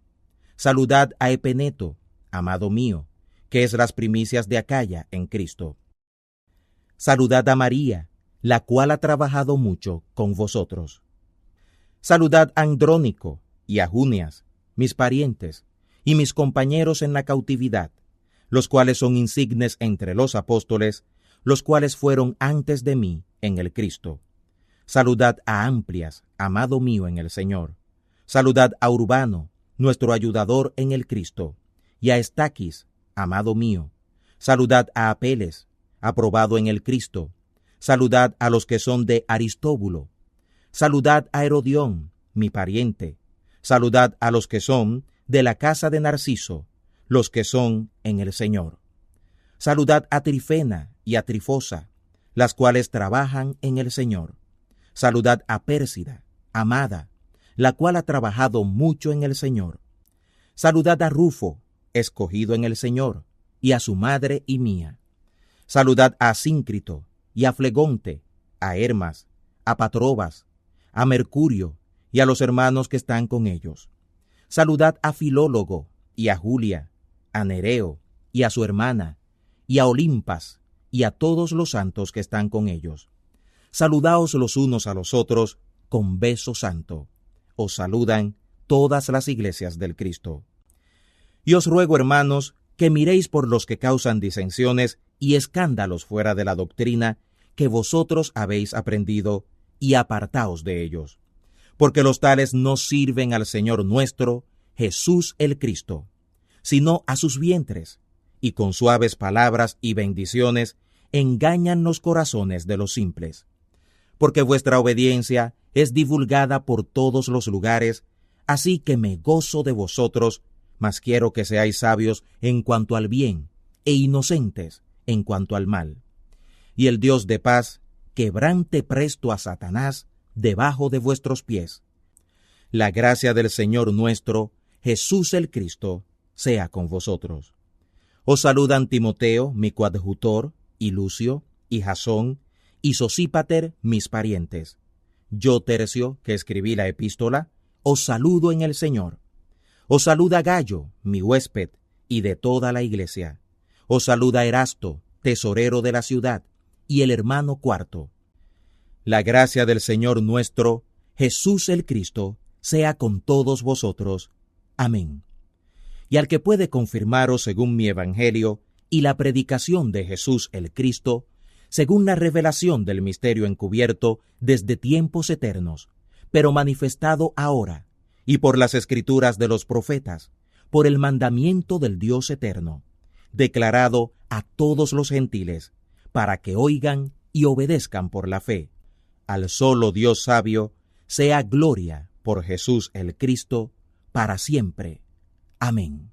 Saludad a Epeneto, amado mío, que es las primicias de Acaya en Cristo. Saludad a María, la cual ha trabajado mucho con vosotros. Saludad a Andrónico y a Junias, mis parientes, y mis compañeros en la cautividad, los cuales son insignes entre los apóstoles, los cuales fueron antes de mí en el Cristo. Saludad a Amplias, amado mío en el Señor. Saludad a Urbano, nuestro ayudador en el Cristo, y a Estaquis, amado mío. Saludad a Apeles, aprobado en el Cristo. Saludad a los que son de Aristóbulo. Saludad a Herodión, mi pariente. Saludad a los que son de la casa de Narciso, los que son en el Señor. Saludad a Trifena y a Trifosa, las cuales trabajan en el Señor. Saludad a Pérsida, amada, la cual ha trabajado mucho en el Señor. Saludad a Rufo, escogido en el Señor, y a su madre y mía. Saludad a Asíncrito, y a Flegonte, a Hermas, a Patrobas, a Mercurio, y a los hermanos que están con ellos. Saludad a Filólogo, y a Julia, a Nereo, y a su hermana, y a Olimpas, y a todos los santos que están con ellos. Saludaos los unos a los otros con beso santo. Os saludan todas las iglesias del Cristo. Y os ruego, hermanos, que miréis por los que causan disensiones y escándalos fuera de la doctrina que vosotros habéis aprendido, y apartaos de ellos. Porque los tales no sirven al Señor nuestro, Jesús el Cristo, sino a sus vientres, y con suaves palabras y bendiciones engañan los corazones de los simples. Porque vuestra obediencia es divulgada por todos los lugares, así que me gozo de vosotros, mas quiero que seáis sabios en cuanto al bien, e inocentes en cuanto al mal. Y el Dios de paz quebrante presto a Satanás debajo de vuestros pies. La gracia del Señor nuestro, Jesús el Cristo, sea con vosotros. Os saludan Timoteo, mi coadjutor, y Lucio, y Jasón, y Sosípater, mis parientes. Yo, Tercio, que escribí la epístola, os saludo en el Señor. Os saluda Gayo, mi huésped, y de toda la iglesia. Os saluda Erasto, tesorero de la ciudad, y el hermano Cuarto. La gracia del Señor nuestro, Jesús el Cristo, sea con todos vosotros. Amén. Y al que puede confirmaros según mi evangelio y la predicación de Jesús el Cristo, según la revelación del misterio encubierto desde tiempos eternos, pero manifestado ahora, y por las escrituras de los profetas, por el mandamiento del Dios eterno, declarado a todos los gentiles, para que oigan y obedezcan por la fe. Al solo Dios sabio, sea gloria por Jesús el Cristo, para siempre. Amén.